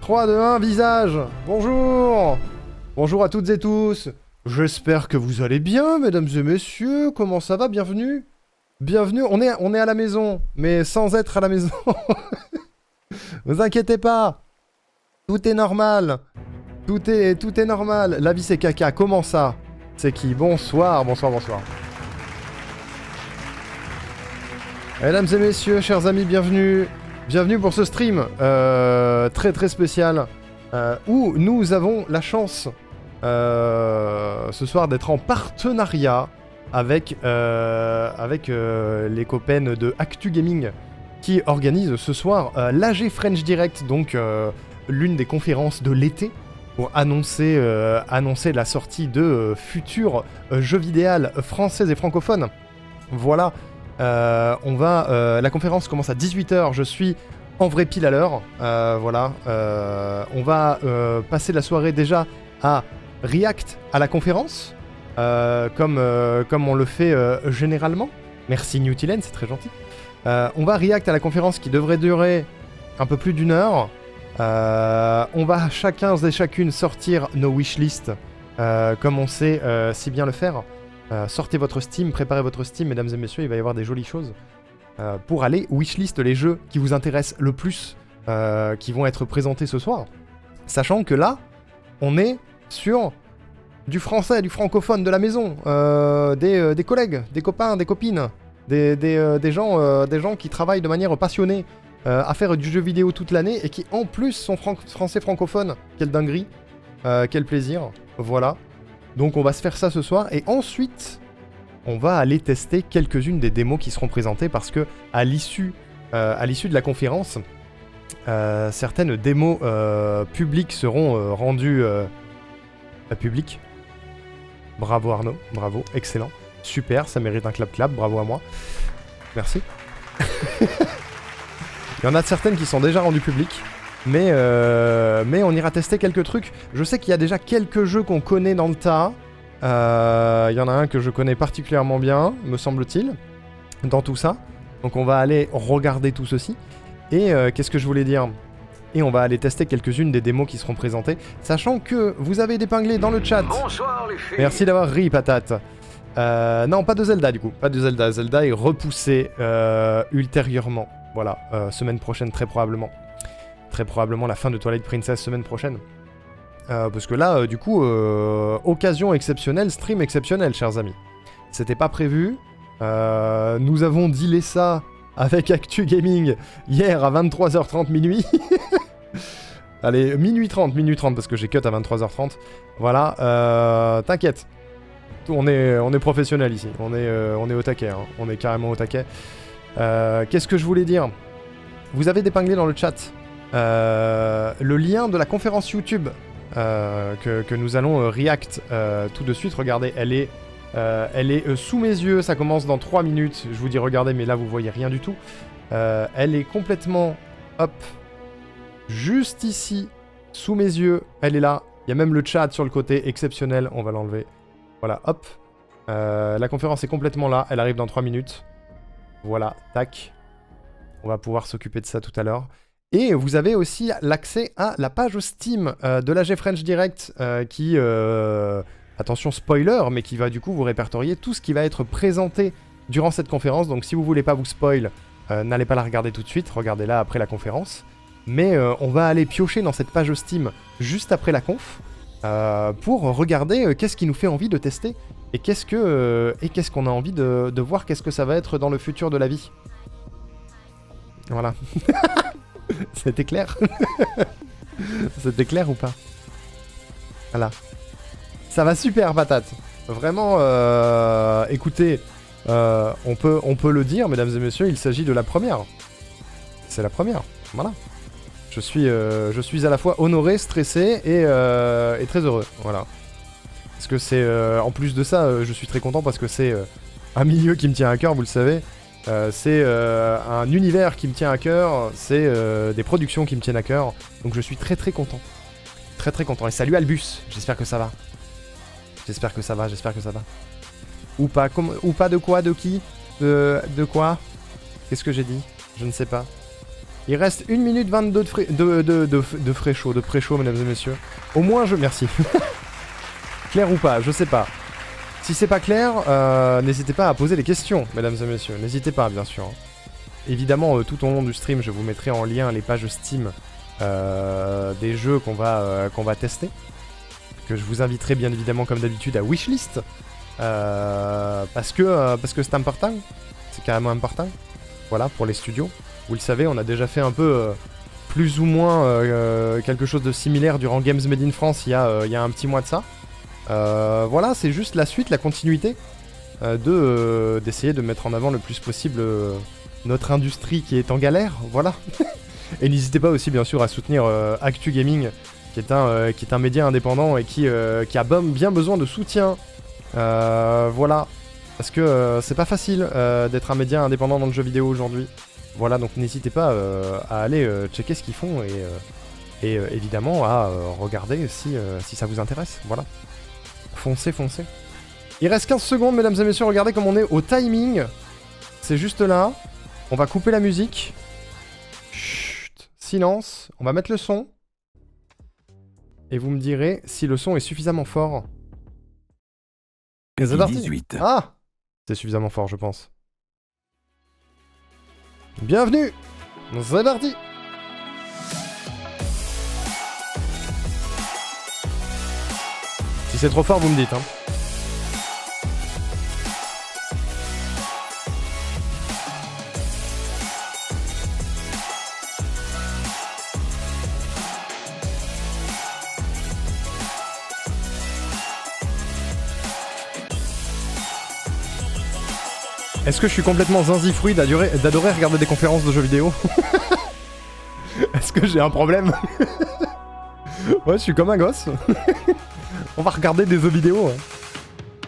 3, 2, 1, visage. Bonjour. Bonjour à toutes et tous. J'espère que vous allez bien, mesdames et messieurs. Comment ça va? Bienvenue. Bienvenue. On est à la maison, mais sans être à la maison. Vous inquiétez pas. Tout est normal. Tout est normal. La vie c'est caca. Comment ça? C'est qui? Bonsoir, bonsoir, bonsoir. Mesdames et messieurs, chers amis, bienvenue. Bienvenue pour ce stream très très spécial où nous avons la chance ce soir d'être en partenariat avec les copains de Actu Gaming qui organisent ce soir l'AG French Direct, donc l'une des conférences de l'été pour annoncer la sortie de futurs jeux vidéo français et francophones. Voilà. La conférence commence à 18 h, je suis en vrai pile à l'heure, voilà, on va passer la soirée déjà à react à la conférence, comme on le fait généralement. Merci Newtilen, c'est très gentil. On va react à la conférence qui devrait durer un peu plus d'1 heure. On va chacun et chacune sortir nos wishlists, comme on sait si bien le faire. Sortez votre Steam, préparez votre Steam, mesdames et messieurs, il va y avoir des jolies choses pour aller wishlist les jeux qui vous intéressent le plus, qui vont être présentés ce soir. Sachant que là, on est sur du français, du francophone de la maison, des collègues, des copains, des copines, des gens qui travaillent de manière passionnée à faire du jeu vidéo toute l'année et qui en plus sont français francophones. Quelle dinguerie, quel plaisir, voilà. Donc on va se faire ça ce soir, et ensuite, on va aller tester quelques-unes des démos qui seront présentées, parce que à l'issue de la conférence, certaines démos publiques seront rendues publiques. Bravo Arnaud, bravo, excellent, super, ça mérite un clap-clap, bravo à moi. Merci. Il y en a certaines qui sont déjà rendues publiques. Mais on ira tester quelques trucs. Je sais qu'il y a déjà quelques jeux qu'on connaît dans le tas. Il y en a un que je connais particulièrement bien, me semble-t-il, dans tout ça. Donc on va aller regarder tout ceci. Et qu'est-ce que je voulais dire? Et on va aller tester quelques-unes des démos qui seront présentées. Sachant que vous avez épinglé dans le chat. Bonsoir les filles. Merci d'avoir ri, patate. Non, pas de Zelda du coup. Pas de Zelda. Zelda est repoussé ultérieurement. Voilà, semaine prochaine très probablement. Très probablement la fin de Twilight Princess semaine prochaine. Parce que là, du coup, occasion exceptionnelle, stream exceptionnel, chers amis. C'était pas prévu. Nous avons dealé ça avec Actu Gaming hier à 23h30 minuit. Allez, minuit 30, parce que j'ai cut à 23h30. Voilà, t'inquiète. On est professionnel ici. On est au taquet. Hein. On est carrément au taquet. Qu'est-ce que je voulais dire? Vous avez dépinglé dans le chat le lien de la conférence YouTube que nous allons react tout de suite. Regardez, elle est sous mes yeux, ça commence dans 3 minutes. Je vous dis regardez, mais là vous voyez rien du tout. Elle est complètement, hop, juste ici, sous mes yeux, elle est là. Il y a même le chat sur le côté, exceptionnel, on va l'enlever. Voilà, hop. La conférence est complètement là, elle arrive dans 3 minutes. Voilà, tac. On va pouvoir s'occuper de ça tout à l'heure. Et vous avez aussi l'accès à la page Steam de l'AG French Direct qui, attention spoiler, mais qui va du coup vous répertorier tout ce qui va être présenté durant cette conférence. Donc si vous voulez pas vous spoil, n'allez pas la regarder tout de suite, regardez-la après la conférence. Mais on va aller piocher dans cette page Steam juste après la conf pour regarder qu'est-ce qui nous fait envie de tester et qu'est-ce qu'on a envie de voir, qu'est-ce que ça va être dans le futur de la vie. Voilà. C'était clair? C'était clair ou pas? Voilà. Ça va super, patate. Vraiment, écoutez, on peut le dire, mesdames et messieurs, il s'agit de la première. C'est la première, voilà. Je suis à la fois honoré, stressé et très heureux, voilà. Parce que c'est, en plus de ça, je suis très content parce que c'est un milieu qui me tient à cœur, vous le savez. C'est un univers qui me tient à cœur, c'est des productions qui me tiennent à cœur, donc je suis très très content. Très très content. Et salut Albus, j'espère que ça va. J'espère que ça va. Ou pas, ou pas de quoi, de qui, de quoi? Qu'est-ce que j'ai dit? Je ne sais pas. Il reste 1 minute 22 de frais-chaud, de pré-chaud, mesdames et messieurs. Au moins, Merci. Clair ou pas, je sais pas. Si c'est pas clair, n'hésitez pas à poser des questions, mesdames et messieurs. N'hésitez pas, bien sûr. Évidemment, tout au long du stream, je vous mettrai en lien les pages Steam des jeux qu'on va tester. Que je vous inviterai bien évidemment, comme d'habitude, à wishlist. Parce que c'est important. C'est carrément important. Voilà, pour les studios. Vous le savez, on a déjà fait un peu plus ou moins quelque chose de similaire durant Games Made in France il y a un petit mois de ça. Voilà, c'est juste la suite, la continuité d'essayer de mettre en avant le plus possible notre industrie qui est en galère, voilà. Et n'hésitez pas aussi bien sûr à soutenir Actu Gaming, qui est un média indépendant et qui a bien besoin de soutien. Voilà, parce que c'est pas facile d'être un média indépendant dans le jeu vidéo aujourd'hui. Voilà, donc n'hésitez pas à aller checker ce qu'ils font et évidemment à regarder si ça vous intéresse, voilà. Foncez. Il reste 15 secondes, mesdames et messieurs, regardez comme on est au timing. C'est juste là. On va couper la musique. Chut, silence. On va mettre le son. Et vous me direz si le son est suffisamment fort. Et c'est parti. 18. Ah, c'est suffisamment fort, je pense. Bienvenue. C'est parti. Si c'est trop fort, vous me dites, hein. Est-ce que je suis complètement zinzifruit d'adorer regarder des conférences de jeux vidéo? Est-ce que j'ai un problème? Ouais, je suis comme un gosse. On va regarder des jeux vidéo.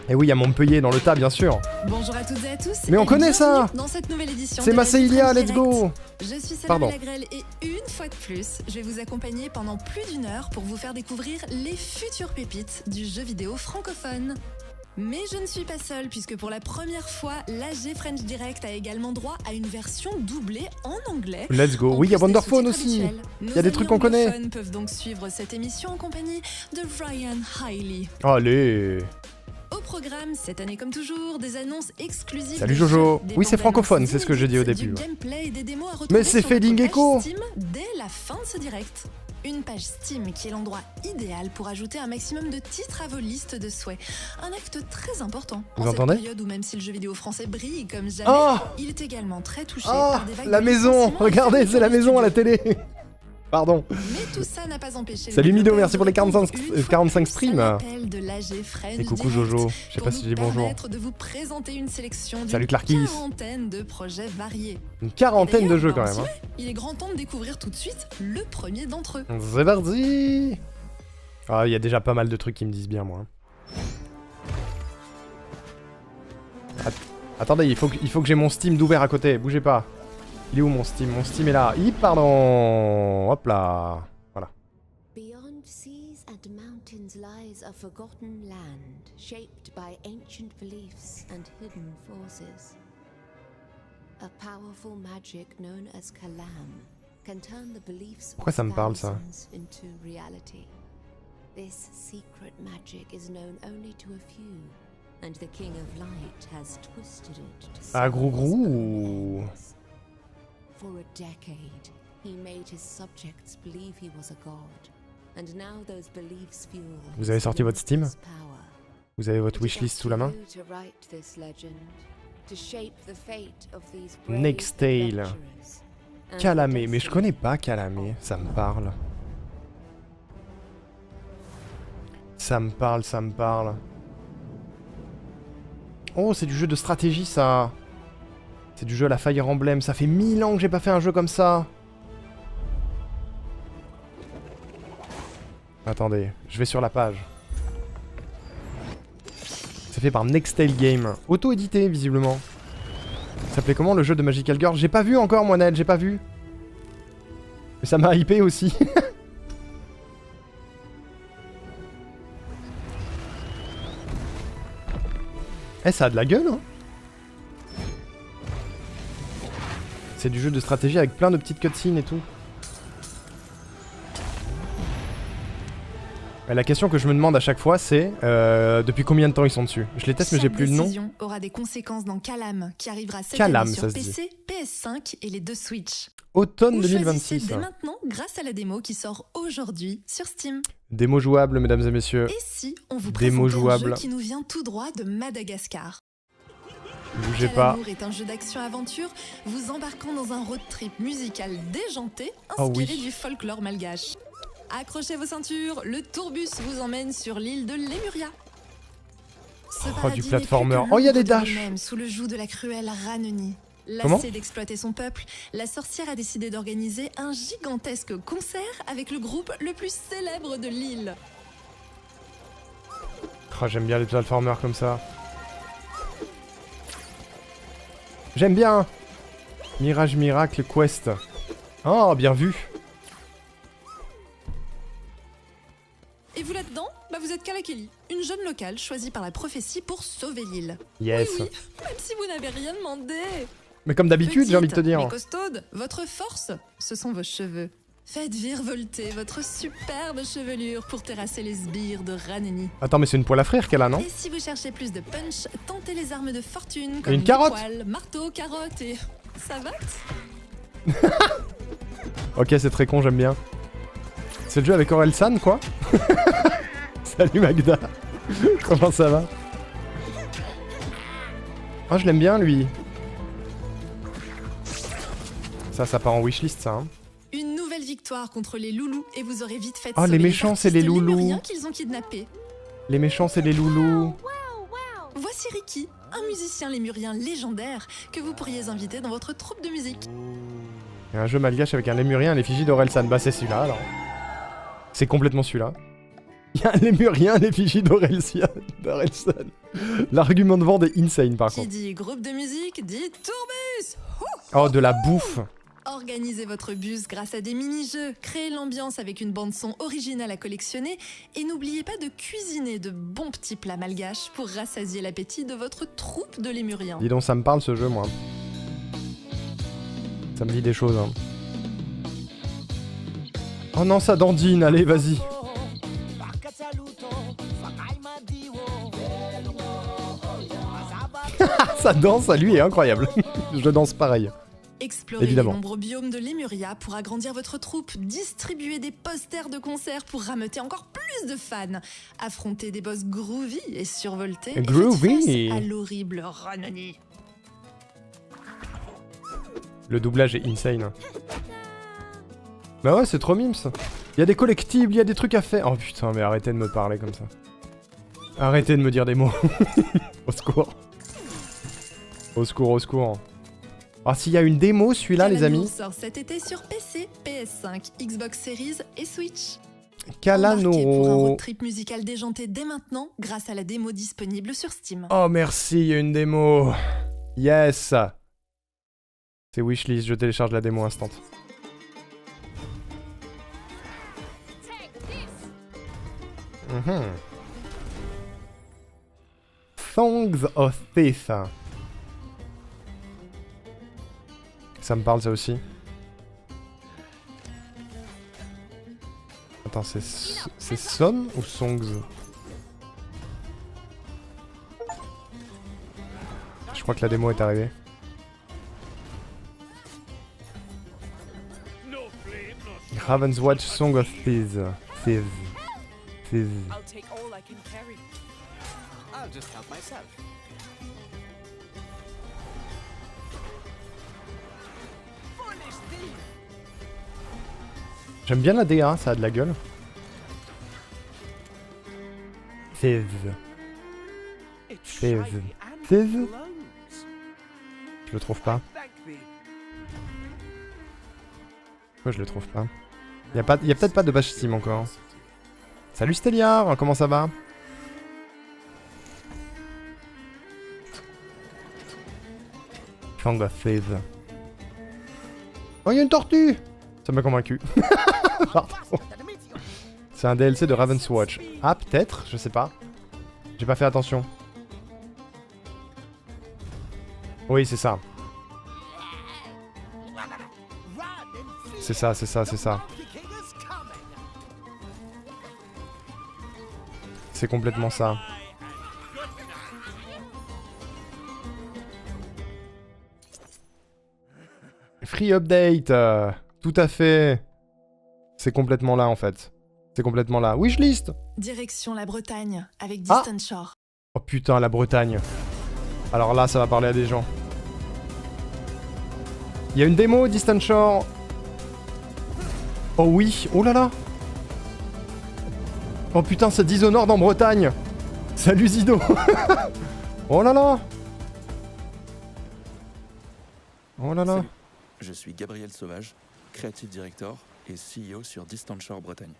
Et oui, il y a Montpellier dans le tas, bien sûr. Bonjour à toutes et à tous. Mais on connaît ça. Dans cette nouvelle édition. C'est Masseilia, let's go. Je suis Salomé Pardon. Lagrelle et une fois de plus, je vais vous accompagner pendant plus d'1 heure pour vous faire découvrir les futures pépites du jeu vidéo francophone. Mais je ne suis pas seule puisque pour la première fois, l'AG French Direct a également droit à une version doublée en anglais. Let's go. Oui, il y a Wonderphone aussi. Il y a des trucs qu'on connaît. Nos amis peuvent donc suivre cette émission en compagnie de Ryan Hiley. Allez. Au programme, cette année comme toujours, des annonces exclusives. Salut de Jojo. jeux, des Oui, c'est bandes francophone, annonces c'est ce que j'ai dit au inédites, début. Du gameplay et des démos à Mais retrouver c'est sur Fading notre Echo. page Steam dès la fin de ce direct. Une page Steam qui est l'endroit idéal pour ajouter un maximum de titres à vos listes de souhaits. Un acte très important. Vous en cette entendez période où même si le jeu vidéo français brille comme jamais, Oh, il est également très touché oh, par des vagues la de maison. licenciements et Regardez, fermetures c'est la de maison à la studios. télé. Pardon. Mais tout ça n'a pas empêché. Salut les Mido, développeurs merci pour les de répondre 45 une fois de 45 plus à streams. l'appel de l'AG French Et coucou Direct Jojo. Je sais pour pas si nous je dis bonjour. permettre de vous présenter une sélection Salut d'une Clarkis. quarantaine de projets variés. Une quarantaine de D'ailleurs, jeux quand bah, même. on Hein. s'y met. Il est grand temps de découvrir tout de suite le premier d'entre eux. C'est parti. Ah, il y a déjà pas mal de trucs qui me disent bien, moi. Attendez, il faut que j'ai mon Steam d'ouvert à côté. Bougez pas. Il est où mon Steam? Mon Steam est là. Pardon. Hop là. Voilà. Beyond seas and mountains lies a forgotten land, shaped by ancient beliefs and hidden forces. A powerful magic known as Kalam can turn the beliefs Pourquoi ça me parle, ça? thousands into reality. This secret magic is known only to a few, and the King of Light has twisted it to Ah, serve Grou his Grou. own ends. For a decade, he made his subjects believe he was a god, and now those beliefs fuel Vous his avez sorti votre Steam? limitless power. Vous avez votre wishlist sous la main? Nextale. Calamé, mais je connais pas Calamé, ça me parle. Ça me parle. Oh, c'est du jeu de stratégie ça. C'est du jeu à la Fire Emblem, ça fait 1000 ans que j'ai pas fait un jeu comme ça. Attendez, je vais sur la page. C'est fait par Nextale Game. Auto-édité, visiblement. Ça s'appelait comment le jeu de Magical Girl? J'ai pas vu encore, moi, Ned, j'ai pas vu. Mais ça m'a hypé aussi. Eh, ça a de la gueule, hein. C'est du jeu de stratégie avec plein de petites cutscenes et tout. Et la question que je me demande à chaque fois, c'est depuis combien de temps ils sont dessus. Je les teste, mais j'ai plus le nom. Chaque décision aura des conséquences dans Calam, qui arrivera cette Calam, année sur ça se dit. PC, PS5 et les deux Switch. Automne Ou 2026. choisissez dès maintenant grâce à la démo qui sort aujourd'hui sur Steam. Démo jouable, mesdames et messieurs. Et si on vous Démo présentait un jouable. jeu qui nous vient tout droit de Madagascar. Bougez pas. Calamour est un jeu d'action-aventure vous embarquant dans un road trip musical déjanté Oh inspiré oui. du folklore malgache. Accrochez vos ceintures, le tourbus vous emmène sur l'île de Lemuria. Ce Oh, paradis du n'est platformer. plus que Oh, il y a des l'ombre de dashs. lui-même sous le joug de la cruelle Ranoni. Comment Lassée d'exploiter son peuple, la sorcière a décidé d'organiser un gigantesque concert avec le groupe le plus célèbre de l'île. Oh, j'aime bien les platformers comme ça. J'aime bien. Mirage Miracle Quest. Oh, bien vu. Et vous là-dedans, vous êtes Kalakeli, une jeune locale choisie par la prophétie pour sauver l'île. Yes. Oui, même si vous n'avez rien demandé. Mais comme d'habitude, j'ai envie de te Petite, dire. mais costaude, votre force, ce sont vos cheveux. Faites virevolter votre superbe chevelure pour terrasser les sbires de Raneni. Attends, mais c'est une poêle à frire qu'elle a, non? Et si vous cherchez plus de punch, tentez les armes de fortune comme une des carotte. poils, marteau, carotte et... savate. Ok, c'est très con, j'aime bien. C'est le jeu avec Orelsan, quoi. Salut Magda. Comment ça va? Oh, je l'aime bien, lui. Ça part en wishlist, ça. Hein. Une nouvelle victoire contre les loulous et vous aurez vite fait Oh, sauver les méchants, c'est les artistes loulous. lémuriens qu'ils ont kidnappés. Les méchants, c'est les loulous. Voici Ricky, un musicien lémurien légendaire que vous pourriez inviter dans votre troupe de musique. Il y a un jeu malgache avec un lémurien à l'effigie d'Orelsan. Bah, c'est celui-là, alors. C'est complètement celui-là. Il y a un lémurien à l'effigie d'Orelsan. L'argument de vente est insane, par Qui contre. dit groupe de musique dit tourbus. Oh, de la bouffe. Organisez votre bus grâce à des mini-jeux, créez l'ambiance avec une bande-son originale à collectionner et n'oubliez pas de cuisiner de bons petits plats malgaches pour rassasier l'appétit de votre troupe de lémuriens. Dis donc, ça me parle ce jeu, moi. Ça me dit des choses, hein. Oh non, ça dandine, allez, vas-y. Ça danse, à lui est incroyable. Je danse pareil. Explorez Évidemment. les nombreux biomes de Lemuria pour agrandir votre troupe, distribuer des posters de concerts pour rameuter encore plus de fans, affronter des boss groovy et survoltés et Groovy. faites face à l'horrible Ranoni. Le doublage est insane. Bah ouais, c'est trop mimes. Il y a des collectibles, il y a des trucs à faire. Oh putain, mais arrêtez de me parler comme ça. Arrêtez de me dire des mots. Au secours. Au secours, au secours. Ah, s'il y a une démo, celui-là, les Calamour amis. sort cet été sur PC, PS5, Xbox Series et Switch. Embarquez pour un Calanoro. road trip musical déjanté dès maintenant grâce à la démo disponible sur Steam. Oh merci, il y a une démo. Yes. C'est wishlist, je télécharge la démo instant. Songs of Thief. Ça me parle ça aussi. Attends, c'est Son ou Songs? Je crois que la démo est arrivée. Ravenswatch Song of Thieves. Thieves. Thieves. I'll take all I can carry. I'll just help myself. Foolish thief! J'aime bien la DA, ça a de la gueule. Thieves. It's Thieves. shiny and Thieves? glows. Je le trouve pas. Thank thee. Pourquoi je le trouve pas? Y a peut-être pas de page Steam encore. Salut Stelliar, comment ça va? Song of Thieves. Oh, y a une tortue! Ça m'a convaincu. Pardon. C'est un DLC de Ravenswatch. Ah, peut-être, je sais pas. J'ai pas fait attention. Oui, c'est ça. C'est ça, c'est ça, c'est ça. C'est complètement ça. Free update, tout à fait. C'est complètement là en fait. C'est complètement là. Wishlist. Direction la Bretagne avec Ah. Distant Shore. Oh putain, la Bretagne. Alors là, ça va parler à des gens. Il y a une démo, Distant Shore. Oh oui, oh là là. Oh putain, c'est Dishonored en Bretagne. Salut Zido. Oh là là. Oh là là. Salut, je suis Gabriel Sauvage, Creative Director et CEO sur Distant Shore Bretagne.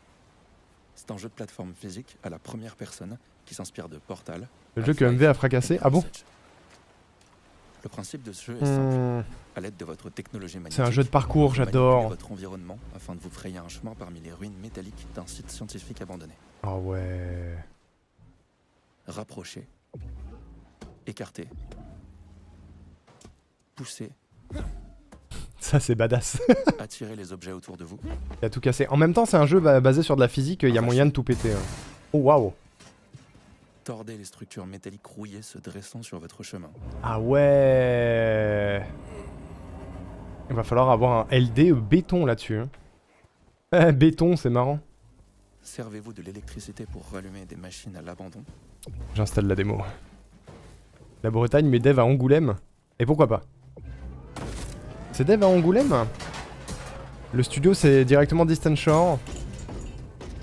C'est un jeu de plateforme physique à la première personne qui s'inspire de Portal. Le jeu que Half-Life MV a fracassé. et Ah bon? Mirror's Edge. Le principe de ce jeu est simple. Hmm, À l'aide de votre technologie magnétique, C'est un jeu de parcours, vous manipulez j'adore. votre environnement afin de vous frayer un chemin parmi les ruines métalliques d'un site scientifique abandonné. Oh ouais. Rapprochez, écartez, poussez, Ça c'est badass. attirez les objets autour de vous. Il a tout cassé. En même temps, c'est un jeu basé sur de la physique, il y a moyen de tout péter. Hein. Oh waouh. Tordez les structures métalliques rouillées se dressant sur votre chemin. Ah ouais. Il va falloir avoir un LD béton là-dessus. Hein. Béton, c'est marrant. Servez-vous de l'électricité pour rallumer des machines à l'abandon. J'installe la démo. La Bretagne, mais dev à Angoulême. Et pourquoi pas? C'est dev à Angoulême? Le studio, c'est directement Distant Shore.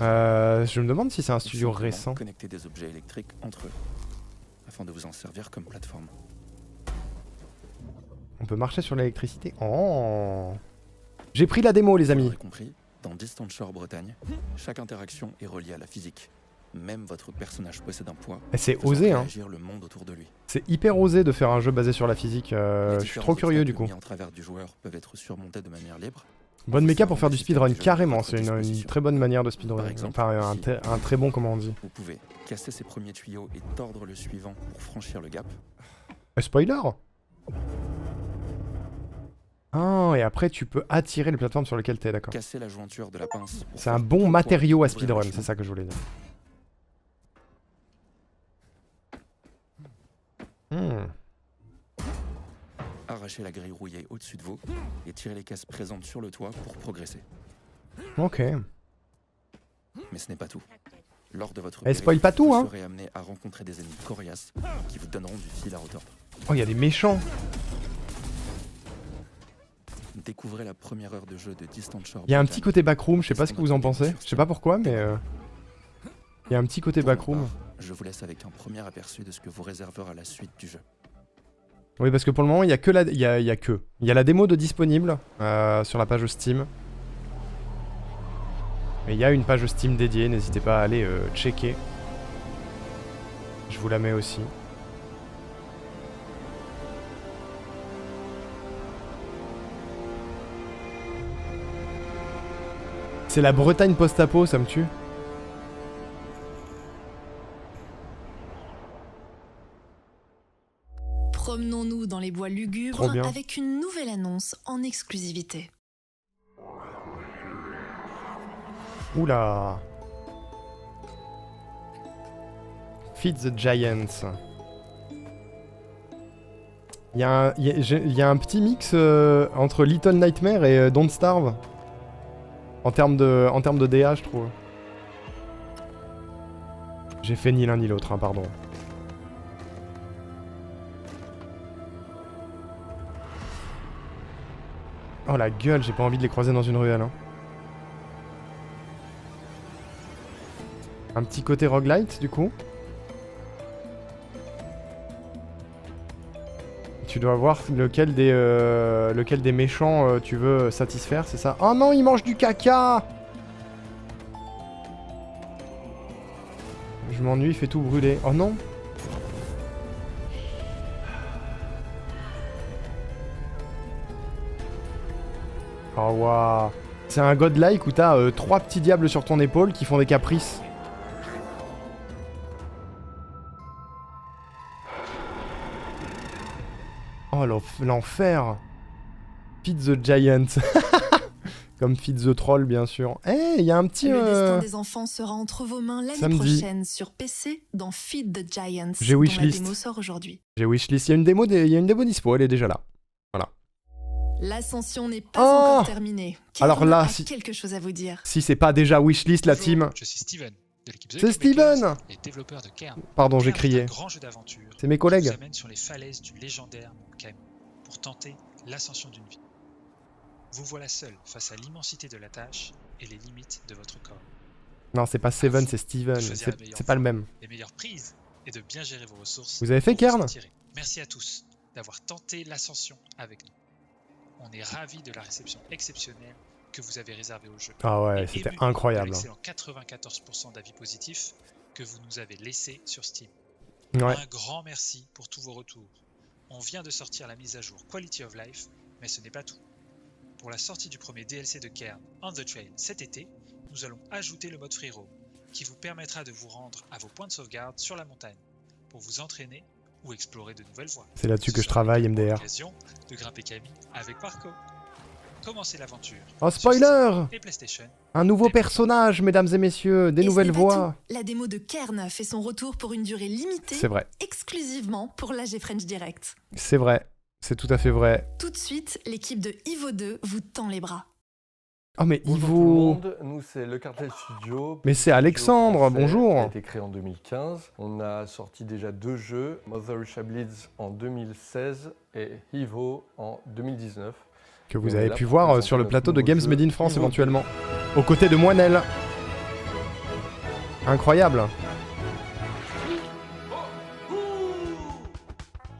Je me demande si c'est un studio Simplement récent. Connectez des objets électriques entre eux, afin de vous en servir comme plateforme. On peut marcher sur l'électricité. Oh. J'ai pris la démo, les Vous amis. l'aurez compris, dans Distant Shore Bretagne, chaque interaction est reliée à la physique. Même votre personnage possède un poids. Et c'est faisant osé, hein. réagir le monde autour de lui. C'est hyper osé de faire un jeu basé sur la physique. Les Je suis différents trop curieux du obstacles coup. mis en travers du joueur peuvent être surmontés de manière libre. Bonne méca pour faire du Système speedrun, du jeu à carrément. votre C'est une disposition. très bonne manière de speedrun. Par exemple, Enfin, ici. un très bon, comment on dit. Vous pouvez casser ces premiers tuyaux et tordre le suivant pour franchir le gap. Spoiler. Ah, et après tu peux attirer les plateformes sur lesquelles t'es, d'accord. Casser la jointure de la pince. pour C'est un faire bon tout matériau à pour ouvrir speedrun, le c'est chemin. ça que je voulais dire. Hmm. Arrachez la grille rouillée au-dessus de vous et tirez les cases présentes sur le toit pour progresser. Ok. Mais ce n'est pas tout. Lors de votre Eh, spoil pas tout, vous hein. serez amené à rencontrer des ennemis coriaces qui vous donneront du fil à retordre. Oh, il y a des méchants. Découvrez la première heure de jeu de Distant Shore. Il y a un petit côté backroom, je sais pas ce que vous en pensez. Je sais pas pourquoi, mais il y a un petit côté Pour ma backroom. part, je vous laisse avec un premier aperçu de ce que vous réservera la suite du jeu. Oui, parce que pour le moment, il y a que la, il y a la démo de disponible sur la page Steam. Mais il y a une page Steam dédiée, n'hésitez pas à aller checker. Je vous la mets aussi. C'est la Bretagne post-apo, ça me tue. Promenons-nous dans les bois Trop lugubres bien. avec une nouvelle annonce en exclusivité. Oula. Feed the Giants. Il y a un petit mix entre Little Nightmare et Don't Starve. En termes de DA, je trouve. J'ai fait ni l'un ni l'autre, hein, pardon. Oh la gueule, j'ai pas envie de les croiser dans une ruelle. Hein. Un petit côté roguelite du coup. Tu dois voir lequel des méchants tu veux satisfaire, c'est ça? Oh non, il mange du caca! Je m'ennuie, il fait tout brûler. Oh non! Oh waouh! C'est un godlike où t'as 3 petits diables sur ton épaule qui font des caprices. Oh l'enfer! Feed the Giant. Comme Feed the Troll, bien sûr. Eh, il y a un petit... Le destin des enfants sera entre vos mains l'année samedi. prochaine sur PC dans Feed the Giants, J'ai dont la wishlist. démo sort aujourd'hui. J'ai wishlist. Il y a une démo, il y a une démo dispo, elle est déjà là. L'ascension n'est pas Oh encore terminée. Alors Kieran là, a si- quelque chose à vous dire. Si c'est pas déjà wishlist, la Bonjour, team... Je suis Steven, de l'équipe The C'est Game Makers, Steven les développeurs de Cairn. Pardon, j'ai Cairn est crié. un grand jeu d'aventure C'est mes qui collègues. vous amène sur les falaises du légendaire Mont Camus pour tenter l'ascension d'une vie. Vous voilà seul face à l'immensité de la tâche et les limites de votre corps. Non, c'est pas Seven, vous c'est Steven. de choisir la C'est meilleure pas le voie, même. les meilleures prises et de bien gérer vos ressources. Vous avez fait pour vous en Cairn? tirer. Merci à tous d'avoir tenté l'ascension avec nous. On est ravis de la réception exceptionnelle que vous avez réservée au jeu. Ah ouais, Et c'était ému incroyable. de l'excellent 94% d'avis positifs que vous nous avez laissés sur Steam. Ouais. Un grand merci pour tous vos retours. On vient de sortir la mise à jour Quality of Life, mais ce n'est pas tout. Pour la sortie du premier DLC de Cairn, On the Trail, cet été, nous allons ajouter le mode Free Roam, qui vous permettra de vous rendre à vos points de sauvegarde sur la montagne, pour vous entraîner ou explorer de nouvelles voies. C'est là-dessus Ce que je sera travaille, également MDR. l'occasion de grimper Camille avec Marco. Commencez l'aventure. Oh, sur spoiler! Steam et PlayStation. Un nouveau personnage, mesdames et messieurs. Des Et ce nouvelles n'est pas voix. tout. La démo de Kern fait son retour pour une durée limitée, C'est vrai. exclusivement pour l'AG French Direct. C'est vrai. C'est tout à fait vrai. Tout de suite, l'équipe de Ivo 2 vous tend les bras. Oh, mais Bonjour tout le Ivo... monde, nous c'est Le Cartel Studio. Mais c'est Alexandre, Studio français, bonjour. qui a été créé en 2015. On a sorti déjà 2 jeux, Mother Russia Bleeds en 2016 et Evo en 2019. Que vous On est avez là pu pour voir présenter sur le notre plateau de nouveau Games jeu, Made in France Evo. éventuellement. Aux côtés de Moinel. Incroyable.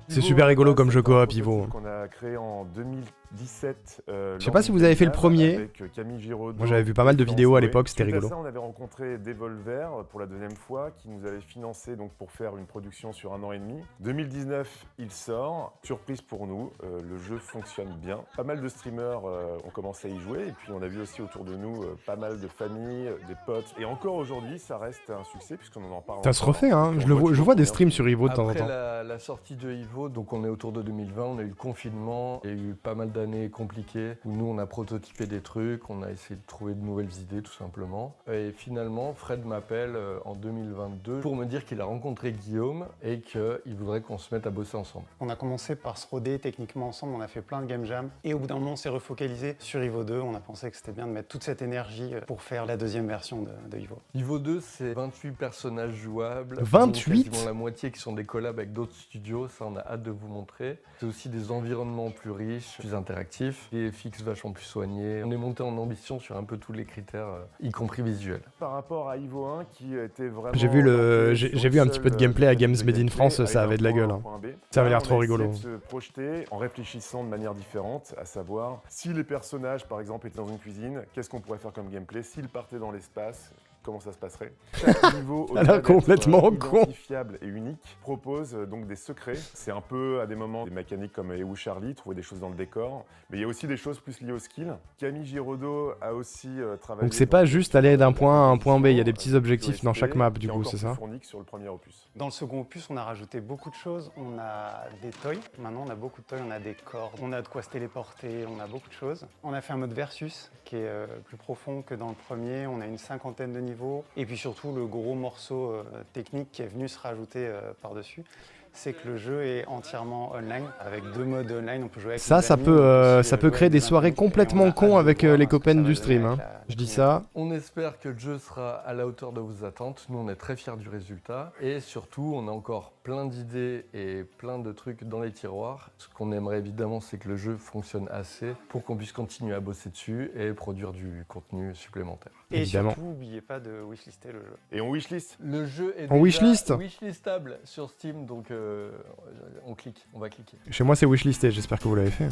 C'est super rigolo comme jeu coop, Ivo. Qu'on a créé en 2017. Je sais pas si vous avez fait le premier. Avec Camille Giraudot. Moi j'avais vu pas mal de vidéos à l'époque, c'était Suite à rigolo. ça, on avait rencontré Devolver pour la deuxième fois, qui nous avait financé donc pour faire une production sur 1 an et demi. 2019, il sort. Surprise pour nous, le jeu fonctionne bien. Pas mal de streamers ont commencé à y jouer, et puis on a vu aussi autour de nous pas mal de familles, des potes. Et encore aujourd'hui, ça reste un succès puisqu'on en parle. Ça se encore. refait, hein. Et Je on voit vois des toujours streams combien sur Ivo de temps en Après temps. la sortie de Evo, donc on est autour de 2020, on a eu le confinement, il y a eu pas mal d'années compliquées où nous on a prototypé des trucs, on a essayé de trouver de nouvelles idées tout simplement. Et finalement, Fred m'appelle en 2022 pour me dire qu'il a rencontré Guillaume et qu'il voudrait qu'on se mette à bosser ensemble. On a commencé par se roder techniquement ensemble, on a fait plein de game jam et au bout d'un moment on s'est refocalisé sur Evo 2, on a pensé que c'était bien de mettre toute cette énergie pour faire la deuxième version de Evo. Evo 2, c'est 28 personnages jouables. 28? Quasiment la moitié qui sont des collabs avec d'autres studios, ça on a hâte de vous montrer. C'est aussi des environnements plus riches, plus interactifs, des FX vachement plus soignés. On est monté en ambition sur un peu tous les critères, y compris visuels. Par rapport à Evo 1 qui était vraiment. J'ai vu un petit peu de gameplay à Games Made in France, ça avait de la gueule, hein. Ça avait l'air trop rigolo. On a essayé de se projeter en réfléchissant de manière différente, à savoir si les personnages par exemple étaient dans une cuisine, qu'est-ce qu'on pourrait faire comme gameplay, s'ils partaient dans l'espace, comment ça se passerait. Chaque niveau, Ça a l'air complètement con. identifiable et unique, propose donc des secrets. C'est un peu à des moments des mécaniques comme EU Charlie, trouver des choses dans le décor, mais il y a aussi des choses plus liées au skill. Camille Giraudot a aussi travaillé. Donc c'est pas juste aller d'un point à un point B, il y a des petits avec objectifs dans OST, chaque map qui du est coup, encore c'est plus ça? fourni que sur le premier opus. Dans le second opus, on a rajouté beaucoup de choses, on a des toys, maintenant on a beaucoup de toys, on a des cordes, on a de quoi se téléporter, on a beaucoup de choses. On a fait un mode versus qui est plus profond que dans le premier, on a une 50aine de niveaux et puis surtout le gros morceau technique qui est venu se rajouter par-dessus, c'est que le jeu est entièrement online, avec 2 modes online, on peut jouer avec Ça, des ça amis, peut, on peut aussi ça peut jouer créer avec des des soirées inconnus, et on complètement a cons hâte avec de voir les ce que copains ça va du donner stream, avec hein. la Je dis première. ça. On espère que le jeu sera à la hauteur de vos attentes. Nous, on est très fiers du résultat. Et surtout, on a encore plein d'idées et plein de trucs dans les tiroirs. Ce qu'on aimerait évidemment, c'est que le jeu fonctionne assez pour qu'on puisse continuer à bosser dessus et produire du contenu supplémentaire. Et Évidemment. surtout, n'oubliez pas de wishlister le jeu. Et on wishlist. Le jeu est En déjà wishlist wishlistable sur Steam, donc on va cliquer. Chez moi c'est wishlisté, j'espère que vous l'avez fait.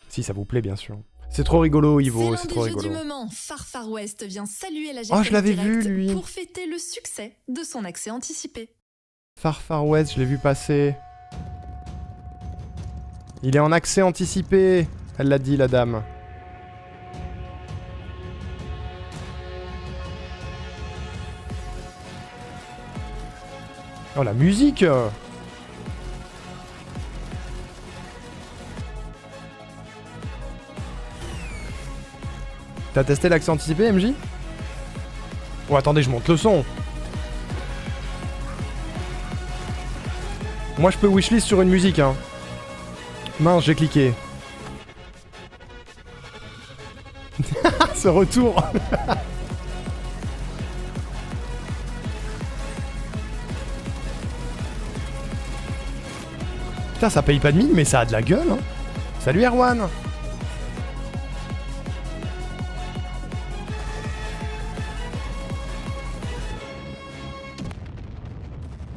Si ça vous plaît bien sûr. C'est trop rigolo Ivo, c'est C'est trop l'un des jeux rigolo. du moment. Far Far West vient saluer la Oh, je l'avais Direct vu, lui. pour fêter le succès de son accès anticipé. Far Far West, je l'ai vu passer. Il est en accès anticipé, elle l'a dit la dame. Oh la musique! T'as testé l'accès anticipé, MJ? Oh, attendez, je monte le son. Moi, je peux wishlist sur une musique, hein. Mince, j'ai cliqué. Ce retour. Putain, ça paye pas de mine, mais ça a de la gueule, hein. Salut Erwan.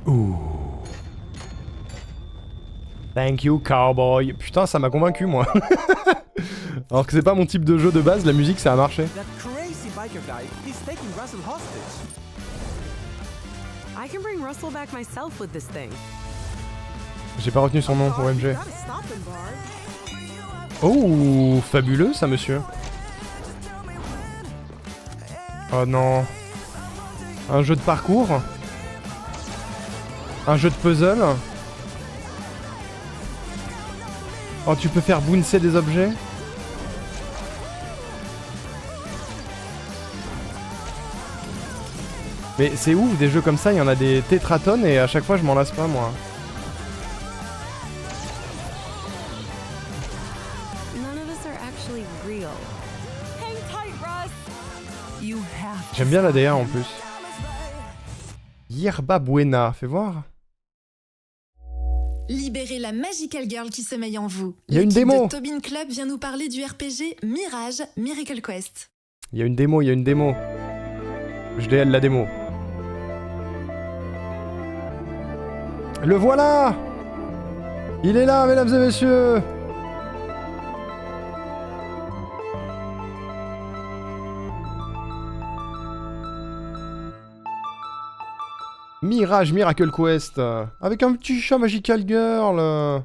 Ouh. Thank you, cowboy. Putain, ça m'a convaincu, moi. Alors que c'est pas mon type de jeu de base, la musique, ça a marché. That crazy biker guy, he's taking Russell hostage. I can bring Russell back myself with this thing. J'ai pas retenu son nom pour You MG. gotta stop him, Bard. Oh, fabuleux, ça, monsieur. Oh non. Un jeu de parcours. Un jeu de puzzle. Oh, tu peux faire bouncer des objets. Mais c'est ouf, des jeux comme ça, il y en a des tétratonnes et à chaque fois je m'en lasse pas, moi. None of us are actually real. Hang tight, Russ. You have. J'aime bien la DA en plus. Yerba Buena, fais voir. Libérez la Magical Girl qui sommeille en vous. Il y a une L'équipe démo. de Tobin Club vient nous parler du RPG Mirage Miracle Quest. Il y a une démo, il y a une démo. Je DL la démo. Le voilà! Il est là, mesdames et messieurs! Mirage Miracle Quest. Avec un petit chat Magical Girl.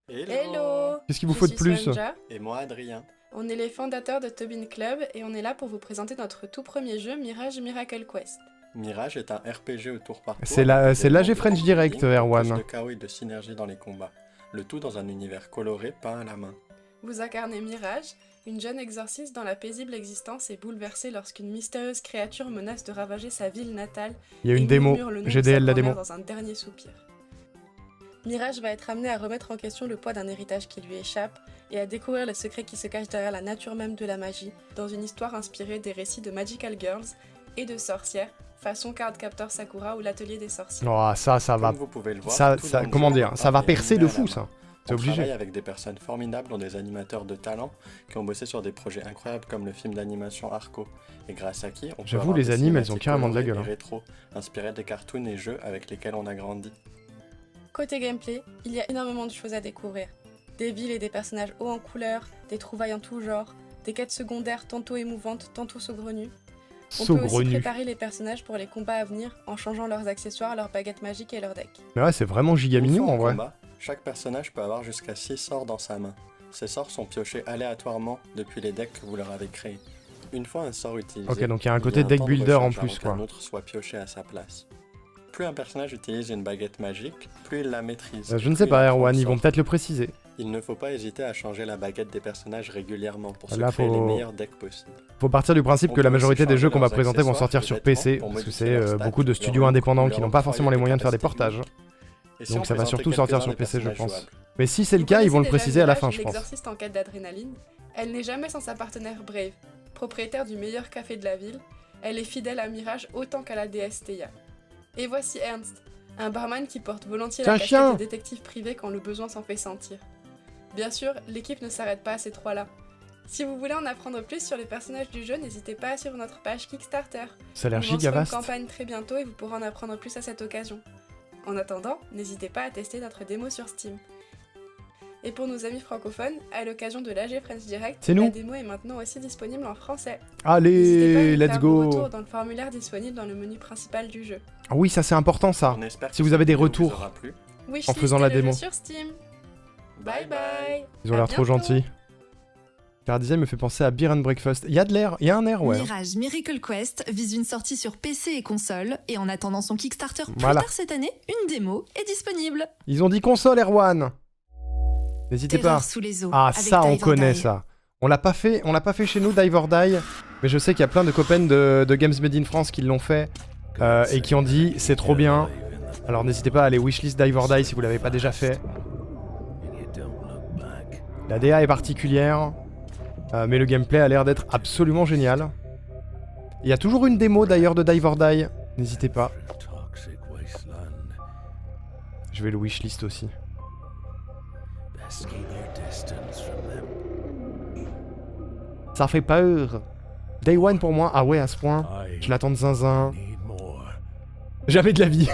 Hello. Qu'est-ce qu'il vous Je faut de suis plus? Sonja. Et moi, Adrien. On est les fondateurs de Tobin Club et on est là pour vous présenter notre tout premier jeu Mirage Miracle Quest. Mirage est un RPG au tour par tour. C'est l'AG French Direct, Erwan. De chaos et de synergie dans les combats. Le tout dans un univers coloré peint à la main. Vous incarnez Mirage, une jeune exorciste dont la paisible existence est bouleversée lorsqu'une mystérieuse créature menace de ravager sa ville natale. Il y a une et démo. murmure le nom de GDL sa la grand-mère démo. dans un dernier soupir. Mirage va être amené à remettre en question le poids d'un héritage qui lui échappe et à découvrir les secrets qui se cachent derrière la nature même de la magie, dans une histoire inspirée des récits de Magical Girls et de sorcières, façon Cardcaptor Sakura ou l'atelier des sorciers. Oh, ça va. Comme vous pouvez le voir, Ça, tout ça, dans le comment jeu dire, est ça va peint et percer animé de à fou, la ça. main. C'est On obligé. travaille avec des personnes formidables, dont des animateurs de talent qui ont bossé sur des projets incroyables comme le film d'animation Arco, et grâce à qui on peut J'avoue, avoir les des animes, elles ont cinématiques carrément de la colorées gueule, et hein. rétro, inspirées des cartoons et jeux avec lesquels on a grandi. Côté gameplay, il y a énormément de choses à découvrir. Des villes et des personnages hauts en couleur, des trouvailles en tout genre, des quêtes secondaires tantôt émouvantes, tantôt saugrenues. On peut aussi Saugrenu. préparer les personnages pour les combats à venir en changeant leurs accessoires, leurs baguettes magiques et leurs decks. Mais ouais, c'est vraiment giga Une mignon fois en vrai. combat, chaque personnage peut avoir jusqu'à 6 sorts dans sa main. Ces sorts sont piochés aléatoirement depuis les decks que vous leur avez créés. Une fois un sort utilisé, Ok, donc il y a un côté temps deck de builder en recharge plus, avant quoi. qu'un autre soit pioché à sa place. Plus un personnage utilise une baguette magique, plus il la maîtrise. Je ne plus sais il pas, apprend Erwan, le ils vont sort. peut-être le préciser. Il ne faut pas hésiter à changer la baguette des personnages régulièrement pour se Là, créer les faut- meilleurs decks possibles. Faut partir du principe On que la peut aussi majorité des changer jeux qu'on va leurs présenter vont accessoires, sortir sur vêtements PC, pour parce que modifier c'est leurs stats, beaucoup de leur studios look indépendants ou qui leur n'ont pas forcément les octroyer moyens de faire des capacités portages. Et si Donc on ça va présentait surtout sortir quelques-uns sur des PC, je personnages pense. jouables. Mais si c'est le Vous cas, ils vont le connaissez préciser à la déjà fin, Mirage, je pense. L'exorciste en quête d'adrénaline. Elle n'est jamais sans sa partenaire Brave, propriétaire du meilleur café de la ville. Elle est fidèle à Mirage autant qu'à la déesse Theia. Et voici Ernst, un barman qui porte volontiers C'est la un casquette chien. de détective privé quand le besoin s'en fait sentir. Bien sûr, l'équipe ne s'arrête pas à ces trois-là. Si vous voulez en apprendre plus sur les personnages du jeu, n'hésitez pas à suivre notre page Kickstarter. Ça a l'air Nous lancerons giga une vaste. campagne très bientôt et vous pourrez en apprendre plus à cette occasion. En attendant, n'hésitez pas à tester notre démo sur Steam. Et pour nos amis francophones, à l'occasion de l'AG French Direct, C'est la nous. démo est maintenant aussi disponible en français. N'hésitez pas à Allez, nous let's faire vos go. retours dans le formulaire disponible dans le menu principal du jeu. Ah oui, ça c'est important ça. On espère que Si vous cette avez des vidéo vous retours aura plu. Wishlist faisant la est le jeu démo. sur Steam. Bye bye. Ils ont À l'air trop bientôt. gentils. Car Design me fait penser à Beer and Breakfast. Il y a de l'air, il y a un air, ouais. Mirage Miracle Quest vise une sortie sur PC et console, et en attendant son Kickstarter plus Voilà. tard cette année, une démo est disponible. Ils ont dit console, Erwan. N'hésitez pas. Terreur sous les eaux. Ah, avec ça, on Dive or connaît Die. ça. On l'a pas fait chez nous, Die or Die, mais je sais qu'il y a plein de copains de Games Made in France qui l'ont fait et qui ont dit c'est trop bien. Alors n'hésitez pas à aller wishlist Die or Die si vous l'avez pas déjà fait. La DA est particulière, mais le gameplay a l'air d'être absolument génial. Il y a toujours une démo d'ailleurs de Die or Die, n'hésitez pas. Je vais le wishlist aussi. Ça fait peur. Day One pour moi, ah ouais à ce point. Je l'attends de zinzin. Jamais de la vie.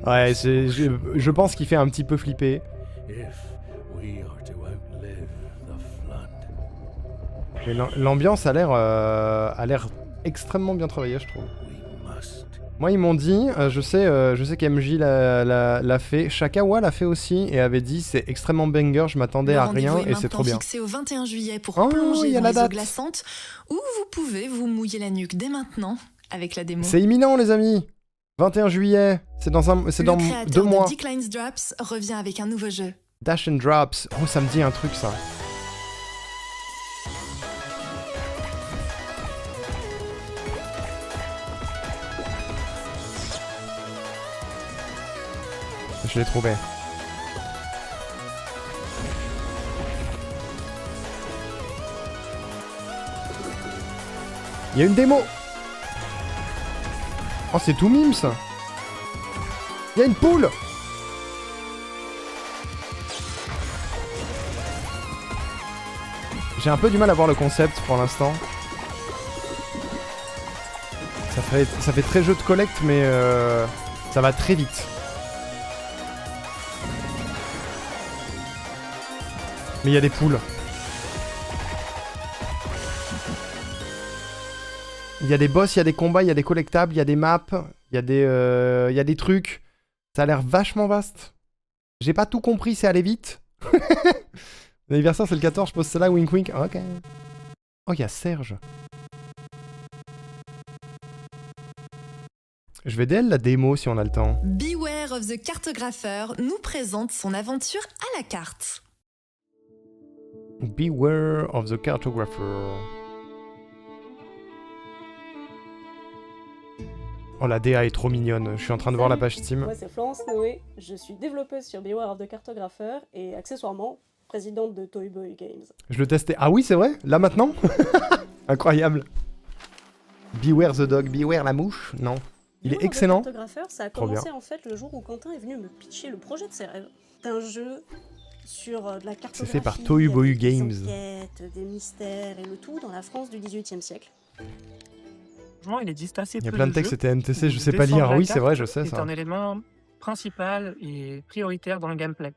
Ouais, je pense qu'il fait un petit peu flipper. Mais l'ambiance a l'air extrêmement bien travaillée, je trouve. Moi, ils m'ont dit, je sais qu'MJ l'a fait, Shakawa l'a fait aussi et avait dit c'est extrêmement banger, je m'attendais à rien et c'est trop bien. Fixé au 21 juillet pour plonger dans les eaux glaçantes, où vous pouvez vous mouiller la nuque dès maintenant avec la démo. C'est imminent, les amis. 21 juillet, c'est dans 2 mois. Le créateur de Decline's Drops revient avec un nouveau jeu. Dash and Drops, oh ça me dit un truc ça. Je l'ai trouvé. Il y a une démo. Oh, c'est tout mimes. Il y a une poule. J'ai un peu du mal à voir le concept pour l'instant. Ça fait très jeu de collecte, mais ça va très vite. Mais il y a des poules. Il y a des boss, il y a des combats, il y a des collectables, il y a des maps, il y a des trucs. Ça a l'air vachement vaste. J'ai pas tout compris, c'est aller vite. L'anniversaire c'est le 14, je pose celle-là, wink wink. Ok. Oh, il y a Serge. Je vais DL la démo si on a le temps. Beware of the Cartographer nous présente son aventure à la carte. Beware of the Cartographer. Oh, la DA est trop mignonne. Je suis en train de voir la page Steam. Moi, c'est Florence Noé. Je suis développeuse sur Beware of the Cartographer et accessoirement présidente de Toy Boy Games. Je le testais. Ah oui, c'est vrai? Là maintenant? Incroyable. Beware the dog, beware la mouche? Non. Il est excellent. Cartographer, ça a commencé en fait le jour où Quentin est venu me pitcher le projet de ses rêves. C'est un jeu sur de la cartographie. C'est fait par Toy Boy Games. Des enquêtes, des mystères et le tout dans la France du XVIIIe siècle. Il existe assez peu Il y a plein de textes, jeux c'était NTC, je où sais pas descendre lire. la Oui, c'est carte vrai, je sais est ça. un élément principal et prioritaire dans le gameplay.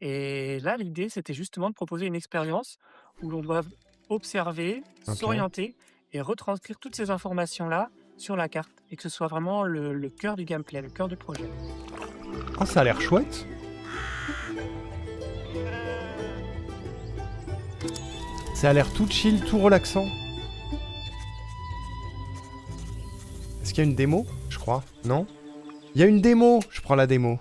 Et là, l'idée, c'était justement de proposer une expérience où l'on doit observer, s'orienter et retranscrire toutes ces informations-là sur la carte et que ce soit vraiment le cœur du gameplay, le cœur du projet. Oh, ça a l'air chouette. Ça a l'air tout chill, tout relaxant. Est-ce qu'il y a une démo? Je crois. Non? Il y a une démo! Je prends la démo.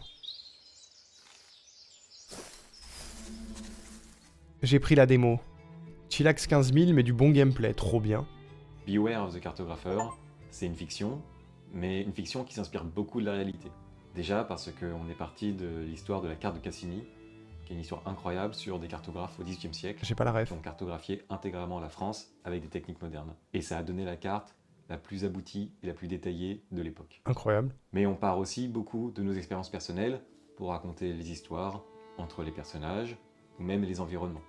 J'ai pris la démo. Chillax 15 000, mais du bon gameplay. Trop bien. Beware of the Cartographer, c'est une fiction, mais une fiction qui s'inspire beaucoup de la réalité. Déjà parce qu'on est parti de l'histoire de la carte de Cassini, qui est une histoire incroyable sur des cartographes au XVIIIe siècle. J'ai pas la ref. Qui ont cartographié intégralement la France avec des techniques modernes. Et ça a donné la carte la plus aboutie et la plus détaillée de l'époque. Incroyable. Mais on part aussi beaucoup de nos expériences personnelles pour raconter les histoires entre les personnages ou même les environnements.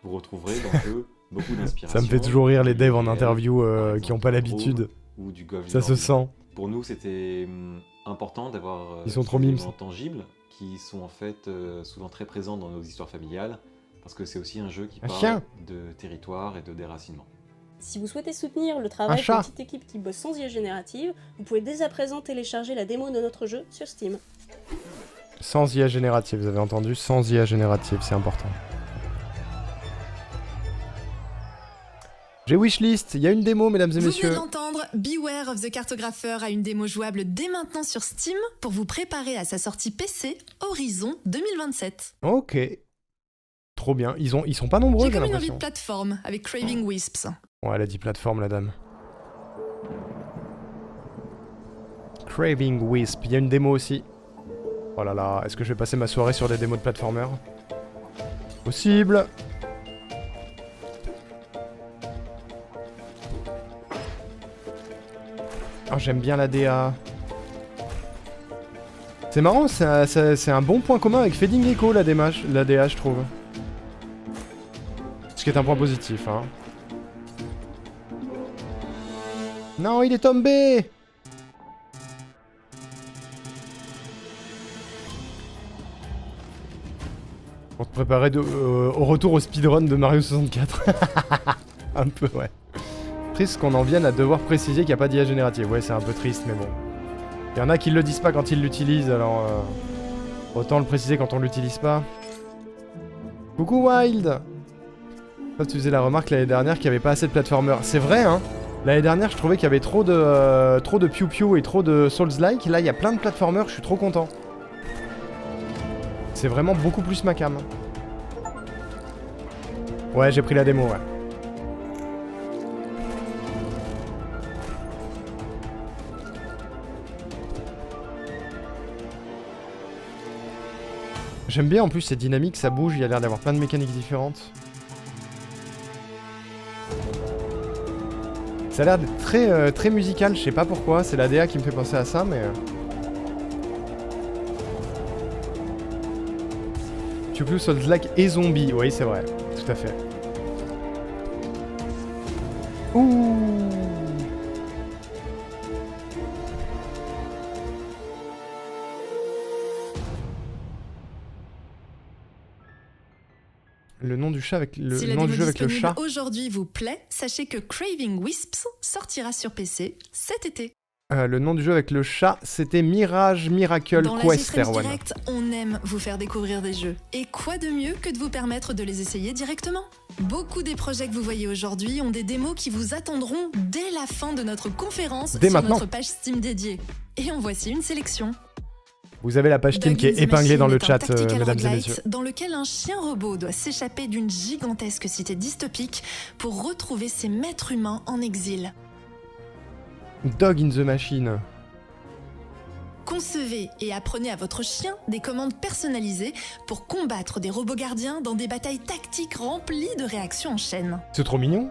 Vous retrouverez dans le jeu beaucoup d'inspiration. Ça me fait toujours rire les devs en interview qui ont pas l'habitude. Ou du Golf ça se sent. Pour nous, c'était important d'avoir ils sont trop mimes. Tangibles qui sont en fait souvent très présents dans nos histoires familiales parce que c'est aussi un jeu qui parle de territoire et de déracinement. Si vous souhaitez soutenir le travail d'une petite équipe qui bosse sans IA générative, vous pouvez dès à présent télécharger la démo de notre jeu sur Steam. Sans IA générative, vous avez entendu? Sans IA générative, c'est important. J'ai wishlist, il y a une démo, mesdames et messieurs. Vous venez d'entendre, Beware of the Cartographer a une démo jouable dès maintenant sur Steam pour vous préparer à sa sortie PC Horizon 2027. Ok. trop bien. Ils sont pas nombreux, J'ai j'ai comme une envie de l'impression. plateforme avec Craving Wisps. Ouais, elle a dit plateforme, la dame. Craving Wisp. Il y a une démo aussi. Oh là là, est-ce que je vais passer ma soirée sur des démos de platformer? Possible. Oh, j'aime bien la DA. C'est marrant, c'est un bon point commun avec Fading Echo, la DA, je trouve. Ce qui est un point positif, hein. Non, il est tombé! Pour te préparer au retour au speedrun de Mario 64. Un peu, ouais. Triste qu'on en vienne à devoir préciser qu'il n'y a pas d'IA générative. Ouais, c'est un peu triste, mais bon. Il y en a qui le disent pas quand ils l'utilisent, alors... autant le préciser quand on l'utilise pas. Coucou Wild! Toi, tu faisais la remarque l'année dernière qu'il n'y avait pas assez de platformers. C'est vrai, hein. L'année dernière, je trouvais qu'il y avait trop de piou-piou et trop de Souls-like. Là, il y a plein de platformers, je suis trop content. C'est vraiment beaucoup plus ma cam. Ouais, j'ai pris la démo, ouais. J'aime bien, en plus, c'est dynamique, ça bouge, il y a l'air d'avoir plein de mécaniques différentes. Ça a l'air d'être très musical, je sais pas pourquoi, c'est la DA qui me fait penser à ça, mais... Piu-Piu, Souls-like et zombie, oui c'est vrai, tout à fait. Ouh. Le nom du chat avec le Si la nom démo du jeu avec le disponible chat. aujourd'hui vous plaît, sachez que Craving Wisps sortira sur PC cet été. Le nom du jeu avec le chat, c'était Mirage Miracle Dans Quest la G-French Erwan. Direct, on aime vous faire découvrir des jeux. Et quoi de mieux que de vous permettre de les essayer directement? Beaucoup des projets que vous voyez aujourd'hui ont des démos qui vous attendront dès la fin de notre conférence Dès sur maintenant. notre page Steam dédiée. Et en voici une sélection. Vous avez la page Steam qui est Doug in the épinglée dans le Machine est un chat, tactical mesdames et roguelite messieurs. dans lequel un chien robot doit s'échapper d'une gigantesque cité dystopique pour retrouver ses maîtres humains en exil. Dog in the Machine. Concevez et apprenez à votre chien des commandes personnalisées pour combattre des robots gardiens dans des batailles tactiques remplies de réactions en chaîne. C'est trop mignon.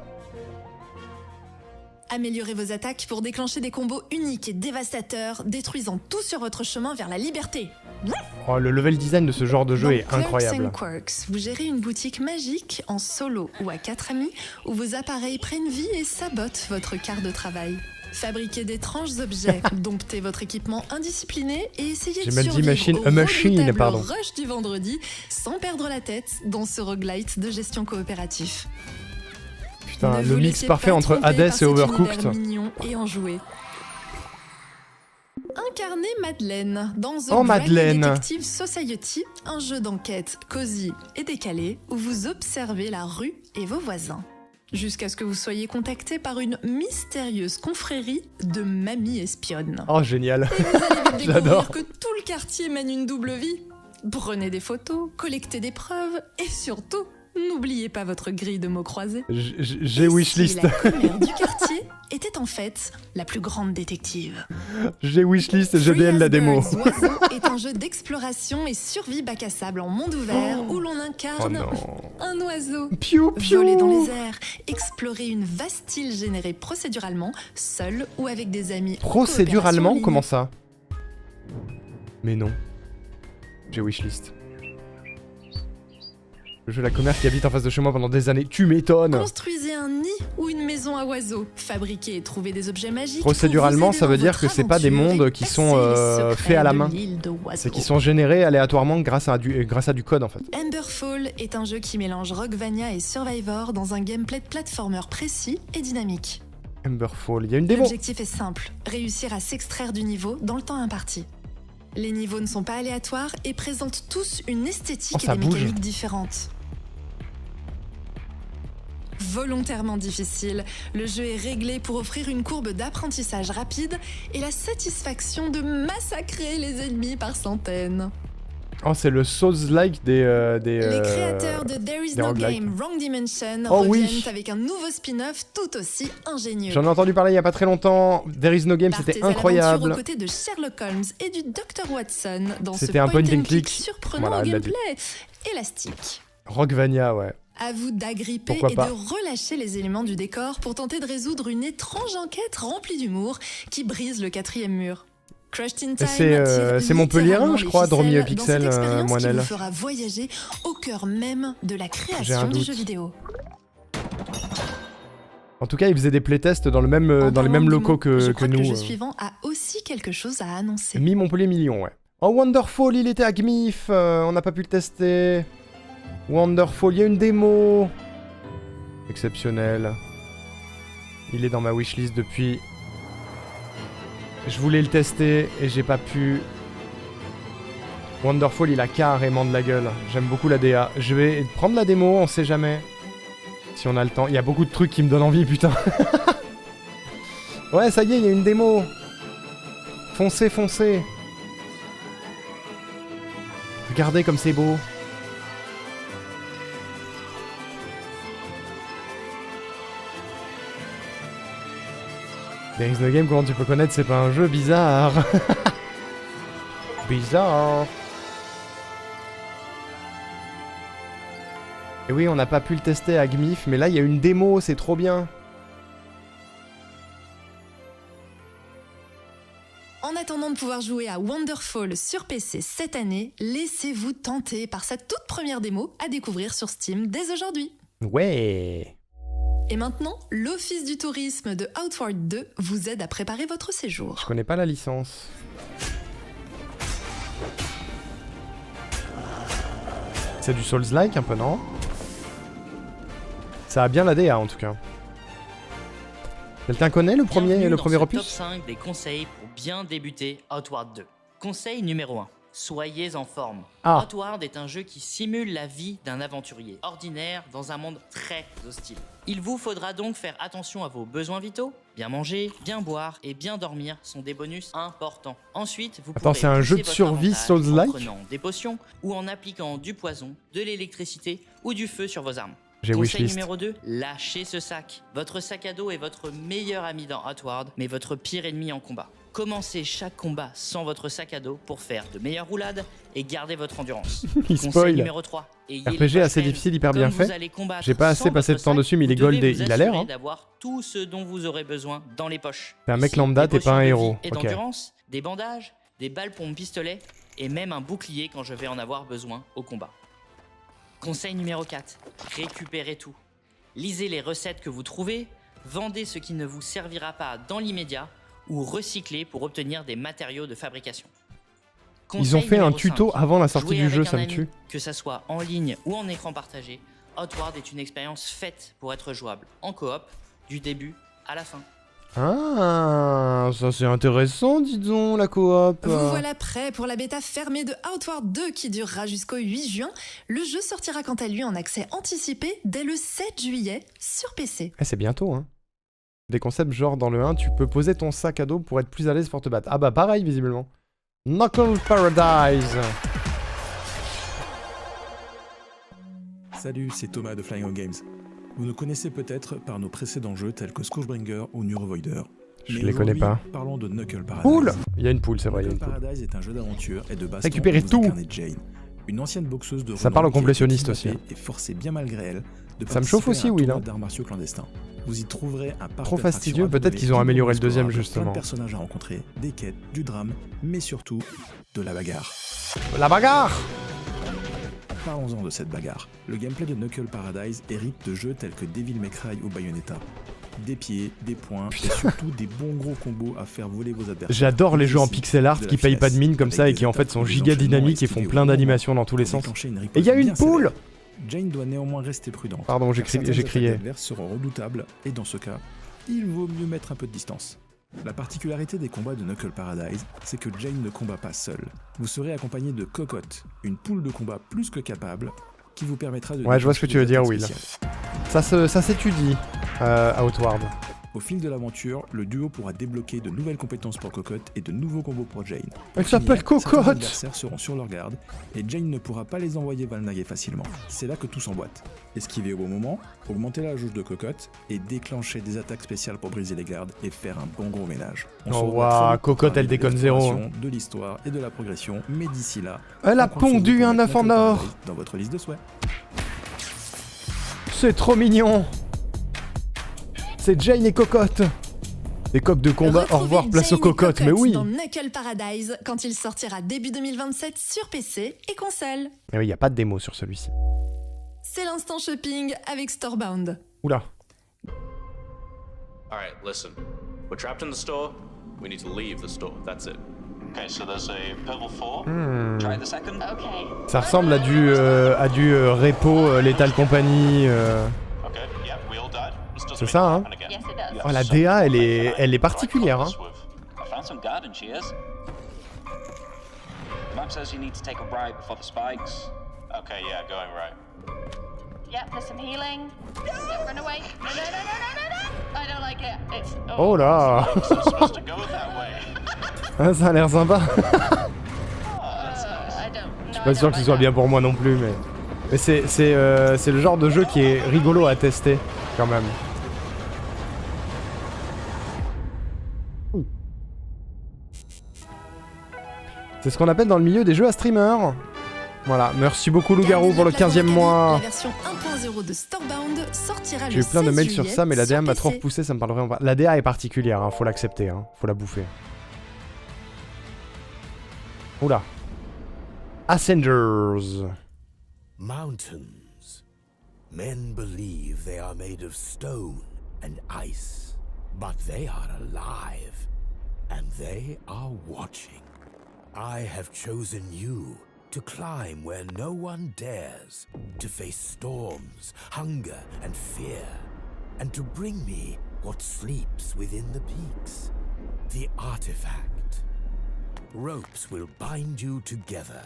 Améliorez vos attaques pour déclencher des combos uniques et dévastateurs, détruisant tout sur votre chemin vers la liberté. Oh, le level design de ce genre de jeu est Clerks incroyable. and Quirks, vous gérez une boutique magique en solo ou à 4 amis où vos appareils prennent vie et sabotent votre quart de travail. Fabriquez d'étranges objets, domptez votre équipement indiscipliné et essayez J'ai de mal dit survivre machine, au a machine, redoutable pardon. rush du vendredi sans perdre la tête dans ce roguelite de gestion coopératif. Putain, Ne le vous mix laissez parfait pas entre tromper Hades par et cet Overcooked. univers mignon et enjoué. Incarnez Madeleine dans The Oh, Brand Madeleine. Detective Society, un jeu d'enquête cosy et décalé où vous observez la rue et vos voisins. Jusqu'à ce que vous soyez contacté par une mystérieuse confrérie de mamies espionnes. Oh, génial. Découvrir J'adore. que tout le quartier mène une double vie. Prenez des photos, collectez des preuves et surtout, n'oubliez pas votre grille de mots croisés. J'ai wishlist. La commère du quartier était en fait la plus grande détective. J'ai wishlist et GDL la démo. Free as Birds Oiseau est un jeu d'exploration et survie bac à sable en monde ouvert où l'on incarne un oiseau. Voler dans les airs, explorer une vaste île générée procéduralement, seul ou avec des amis. en coopération en Procéduralement, ligne. comment ça? Mais non. J'ai wishlist. Le jeu La Commère qui habite en face de chez moi pendant des années. Tu m'étonnes. Construisez un nid ou une maison à oiseaux. Fabriquez et trouvez des objets magiques. Procéduralement, pour vous ça veut aider dire dans que votre c'est pas des aventure mondes et qui sont percer les secrets faits à la de main. l'île de Oiseau. C'est qui sont générés aléatoirement grâce à du code en fait. Emberfall est un jeu qui mélange Rockvania et Survivor dans un gameplay de platformer précis et dynamique. Emberfall, il y a une démo. L'objectif est simple, réussir à s'extraire du niveau dans le temps imparti. Les niveaux ne sont pas aléatoires et présentent tous une esthétique Oh, et ça des bouge. mécaniques différentes. Volontairement difficile, le jeu est réglé pour offrir une courbe d'apprentissage rapide et la satisfaction de massacrer les ennemis par centaines. Oh, c'est le Souls-like des Les créateurs de There Is No roguelike. Game Wrong Dimension Oh reviennent oui. avec un nouveau spin-off tout aussi ingénieux. J'en ai entendu parler il y a pas très longtemps. There Is No Game, Partez c'était à l'aventure incroyable. aux côtés de Sherlock Holmes et du Dr Watson dans ce C'était un point and click. surprenant Voilà, au elle l'a dit. gameplay élastique. Rockvania, ouais. À vous d'agripper Pourquoi et pas. de relâcher les éléments du décor pour tenter de résoudre une étrange enquête remplie d'humour qui brise le 4e mur. Crushed in Time C'est Montpellierin, je crois, Dormi Pixel, qui Moinel. vous fera voyager au cœur même de la J'ai création un du doute. jeu vidéo. En tout cas, ils faisaient des playtests dans, dans les mêmes locaux Je que crois nous. le jeu suivant a aussi quelque chose à annoncer. Mi-Montpellier Million, ouais. Oh, Wonderfall, il était à Gmif. On n'a pas pu le tester. Wonderfall, il y a une démo. Exceptionnel. Il est dans ma wishlist depuis. Je voulais le tester et j'ai pas pu. Wonderfall, il a carrément de la gueule. J'aime beaucoup la DA. Je vais prendre la démo, on sait jamais. Si on a le temps. Il y a beaucoup de trucs qui me donnent envie, putain. Ouais, ça y est, il y a une démo. Foncez, foncez. Regardez comme c'est beau. There Is No Game, comment tu peux connaître, c'est pas un jeu bizarre. Bizarre. Et oui, on n'a pas pu le tester à Gmif, mais là il y a une démo, c'est trop bien. En attendant de pouvoir jouer à Wonderfall sur PC cette année, laissez-vous tenter par sa toute première démo à découvrir sur Steam dès aujourd'hui. Ouais. Et maintenant, l'Office du tourisme de Outward 2 vous aide à préparer votre séjour. Je connais pas la licence. C'est du Souls-like un peu, non? Ça a bien la DA en tout cas. Quelqu'un connaît le premier Bienvenue dans ce opus? Top 5 des conseils pour bien débuter Outward 2. Conseil numéro 1. Soyez en forme. Ah. Outward est un jeu qui simule la vie d'un aventurier ordinaire dans un monde très hostile. Il vous faudra donc faire attention à vos besoins vitaux. Bien manger, bien boire et bien dormir sont des bonus importants. Ensuite, vous Attends, pourrez c'est un jeu de booster votre survie avantage Souls-like? en prenant des potions ou en appliquant du poison, de l'électricité ou du feu sur vos armes. J'ai Conseil wishlist. numéro 2, lâchez ce sac. Votre sac à dos est votre meilleur ami dans Outward, mais votre pire ennemi en combat. Commencez chaque combat sans votre sac à dos pour faire de meilleures roulades et garder votre endurance. Il Conseil spoil. numéro 3, ayez les RPG poches assez pleines. difficile, hyper Comme bien vous fait. allez combattre J'ai pas assez sans passé de votre temps sac, dessus, mais il est vous devez goldé. vous Il a l'air, assurer hein. d'avoir tout ce dont vous aurez besoin dans les poches. T'es un mec Ici, lambda, des t'es pas un potions de héros. vie et Ok. d'endurance, des bandages, des balles pompe pistolet et même un bouclier quand je vais en avoir besoin au combat. Conseil numéro 4, récupérez tout. Lisez les recettes que vous trouvez, vendez ce qui ne vous servira pas dans l'immédiat ou recyclez pour obtenir des matériaux de fabrication. Ils ont fait un tuto avant la sortie Jouer du jeu, avec ça un me ami, tue. Que ça soit en ligne ou en écran partagé, Outward est une expérience faite pour être jouable en coop, du début à la fin. Ah, ça c'est intéressant, dis donc, la coop. Vous voilà prêt pour la bêta fermée de Outward 2 qui durera jusqu'au 8 juin. Le jeu sortira quant à lui en accès anticipé dès le 7 juillet sur PC. Eh, c'est bientôt, hein. Des concepts genre dans le 1, tu peux poser ton sac à dos pour être plus à l'aise pour te battre. Ah bah pareil, visiblement. Knuckle Paradise. Salut, c'est Thomas de Flying Hog Games. Vous nous connaissez peut-être par nos précédents jeux tels que Scourgebringer ou Neurovoider. Je Mais les connais aujourd'hui, pas. Parlons de Knuckle Paradise. Poule. Il y a une poule, c'est vrai, il y a une Knuckle poule. Paradise est un jeu d'aventure et de baston. Récupérez où vous tout. incarnez Jane, une ancienne boxeuse de Ça renom parle aux qui a été complétionnistes aussi, kidnappée et forcée bien malgré elle de Ça me chauffe participer aussi, à un Will, tournoi hein. d'arts martiaux clandestins. Vous y trouverez un parc Trop d'attractions fastidieux, à peut-être relever, qu'ils ont du amélioré le bonus deuxième, scorable, justement. Plein de personnages à rencontrer, des quêtes, du drame, mais surtout de la bagarre. La bagarre. Parlons-en de cette bagarre. Le gameplay de Knuckle Paradise hérite de jeux tels que Devil May Cry ou Bayonetta. Des pieds, des poings et surtout des bons gros combos à faire voler vos adversaires. J'adore les jeux en Ici, pixel art de la qui payent pas de finesse, mine comme ça et avec qui en des fait attaques sont ou des giga enchaînements dynamiques et font esquivés plein au bon d'animations dans tous les pour sens. déclencher une riposte Et il y a une bien poule. célèbre. Jane doit néanmoins rester prudente. Pardon, j'ai car certaines j'ai attaques crié. adverses seront redoutables et dans ce cas, il vaut mieux mettre un peu de distance. La particularité des combats de Knuckle Paradise, c'est que Jane ne combat pas seule. Vous serez accompagné de Cocotte, une poule de combat plus que capable, qui vous permettra de... Ouais, je vois ce que tu veux dire, Will. spéciales. Ça s'étudie à Outward. Au fil de l'aventure, le duo pourra débloquer de nouvelles compétences pour Cocotte et de nouveaux combos pour Jane. Elle s'appelle Cocotte. Certains adversaires seront sur leur garde et Jane ne pourra pas les envoyer valnaguer facilement. C'est là que tout s'emboîte. Esquiver au bon moment, augmenter la jauge de Cocotte et déclencher des attaques spéciales pour briser les gardes et faire un bon gros ménage. Oh waouh, Cocotte elle déconne zéro. De l'histoire et de la progression, mais d'ici là... Elle a pondu un œuf en or. Dans votre liste de souhaits. C'est trop mignon. C'est Jane et Cocotte. Des coqs de combat, au revoir, place aux cocottes, mais oui. Dans Knuckle Paradise, quand il sortira début 2027 sur PC et console. Mais oui, y a pas de démo sur celui-ci. C'est l'instant shopping avec Storebound. Oula. Alright, listen. We're trapped in the store. We need to leave the store. That's it. Okay, so there's a purple 4. Try the second. Okay. Ça ressemble à du repo Lethal Company. C'est ça, hein. Oh, la DA, elle est particulière, hein. I found some garden shears. The map says you need to take a bribe before the spikes. Okay, yeah, going right. Yep, there's some healing. Don't run away. No, no, no, no, no, no, no. I don't like it. It's... Oh là. Supposed to go that way. Ah, ça a l'air sympa. Je suis pas sûr que ce soit bien pour moi non plus, mais c'est le genre de jeu qui est rigolo à tester, quand même. C'est ce qu'on appelle dans le milieu des jeux à streamer. Voilà, merci beaucoup Loup-Garou pour le 15e mois. La version 1.0 de Storebound sortira le 16 juillet. J'ai eu plein de mails sur ça, mais la DA m'a trop repoussé, ça me parle vraiment pas. La DA est particulière, hein, faut l'accepter, hein, faut la bouffer. Oula. Ascenders. Mountains. Men believe they are made of stone and ice, but they are alive, and they are watching. I have chosen you to climb where no one dares, to face storms, hunger, and fear, and to bring me what sleeps within the peaks, the artifact. Ropes will bind you together.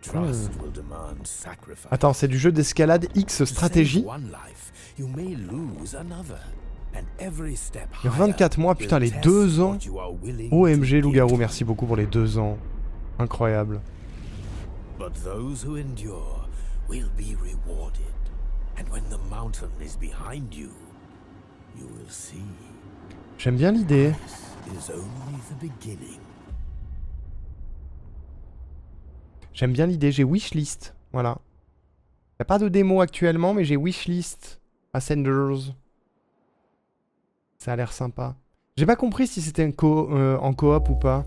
Trust will demand sacrifice. Attends, c'est du jeu d'escalade X stratégie. You may lose another. And every step il y a 24 mois, putain, les 2 ans. OMG Loup-Garou, merci beaucoup pour les 2 ans. Incroyable. But those who endure will be rewarded. And when the mountain is behind you, you will see. J'aime bien l'idée. This is only the beginning. J'aime bien l'idée, j'ai wishlist. Voilà. Y a pas de démo actuellement, mais j'ai wishlist Ascenders. Ça a l'air sympa. J'ai pas compris si c'était en coop ou pas.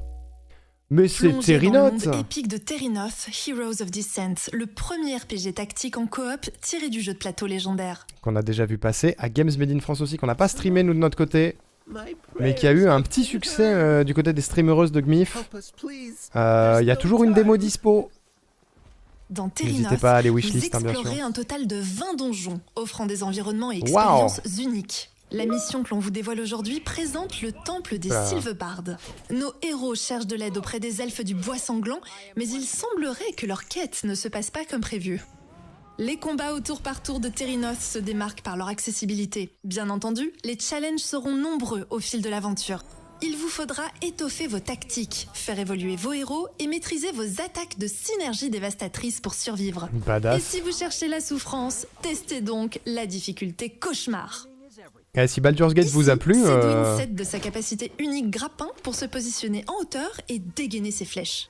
Mais c'est Terrinoth. Le monde épique de Terrinoth, Heroes of Descent, le premier RPG tactique en coop tiré du jeu de plateau légendaire. Qu'on a déjà vu passer à Games Made in France aussi, qu'on n'a pas streamé nous de notre côté, mais qui a eu un petit succès du côté des streamereuses de GMIF. Il y a toujours une démo dispo. Dans Terrinoth, n'hésitez pas à aller vous wishlist, hein, bien sûr. explorez un total de 20 donjons, offrant des environnements et expériences uniques. La mission que l'on vous dévoile aujourd'hui présente le temple des Sylvebards. Nos héros cherchent de l'aide auprès des elfes du bois sanglant, mais il semblerait que leur quête ne se passe pas comme prévu. Les combats au tour par tour de Terrinoth se démarquent par leur accessibilité. Bien entendu, les challenges seront nombreux au fil de l'aventure. Il vous faudra étoffer vos tactiques, faire évoluer vos héros et maîtriser vos attaques de synergie dévastatrice pour survivre. Badass. Et si vous cherchez la souffrance, testez donc la difficulté cauchemar. Et si Baldur's Gate vous a plu, Cédouine cède de sa capacité unique grappin pour se positionner en hauteur et dégainer ses flèches.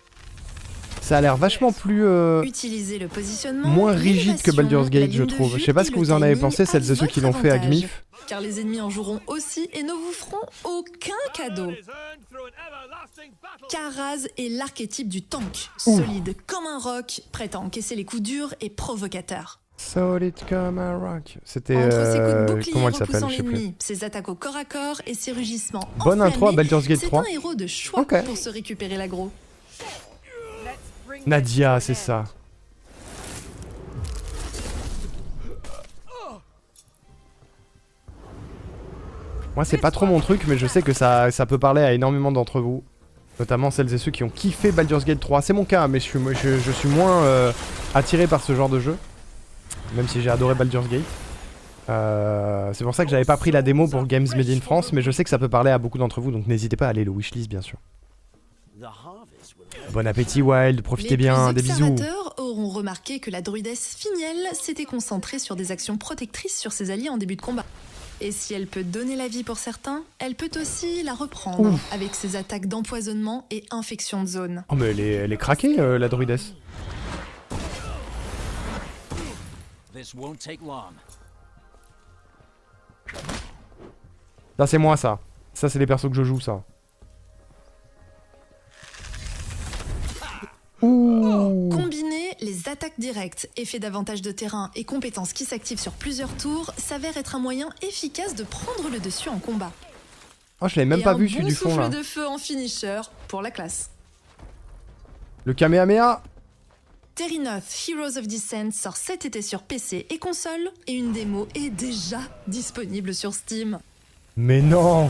ça a l'air vachement plus Utilisez le positionnement, moins rigide que Baldur's Gate, je trouve. Je sais pas ce que vous en avez pensé, celles et ceux qui l'ont fait à GMIF. Car les ennemis en joueront aussi et ne vous feront aucun cadeau. Karaz est l'archétype du tank, solide comme un roc, prêt à encaisser les coups durs et provocateur. Solid comme un rock. C'était Entre ses coups de bouclier comment elle s'appelle, repoussant je sais plus. l'ennemi, ses attaques au corps à corps et ses rugissements Bonne intro à enflammés, Baldur's Gate 3. C'est un héros de choix pour se récupérer l'aggro. Nadia, c'est ça. Moi, c'est pas trop mon truc, mais je sais que ça peut parler à énormément d'entre vous. Notamment celles et ceux qui ont kiffé Baldur's Gate 3. C'est mon cas, mais je suis moins attiré par ce genre de jeu. Même si j'ai adoré Baldur's Gate. C'est pour ça que j'avais pas pris la démo pour Games Made in France, mais je sais que ça peut parler à beaucoup d'entre vous, donc n'hésitez pas à aller le wishlist bien sûr. Bon appétit Wild, profitez bien, des bisous. Les observateurs auront remarqué que la druidesse Finiel s'était concentrée sur des actions protectrices sur ses alliés en début de combat. Et si elle peut donner la vie pour certains, elle peut aussi la reprendre avec ses attaques d'empoisonnement et infection de zone. Oh mais elle est craquée la druidesse. Ça c'est moi ça. Ça c'est les persos que je joue ça. Combiner les attaques directes, effets d'avantage de terrain et compétences qui s'activent sur plusieurs tours s'avère être un moyen efficace de prendre le dessus en combat. Oh je l'avais même pas vu celui du fond là. Un souffle de feu en finisher pour la classe. Le Kamehameha. Terrinoth Heroes of Descent sort cet été sur PC et console et une démo est déjà disponible sur Steam. Mais non.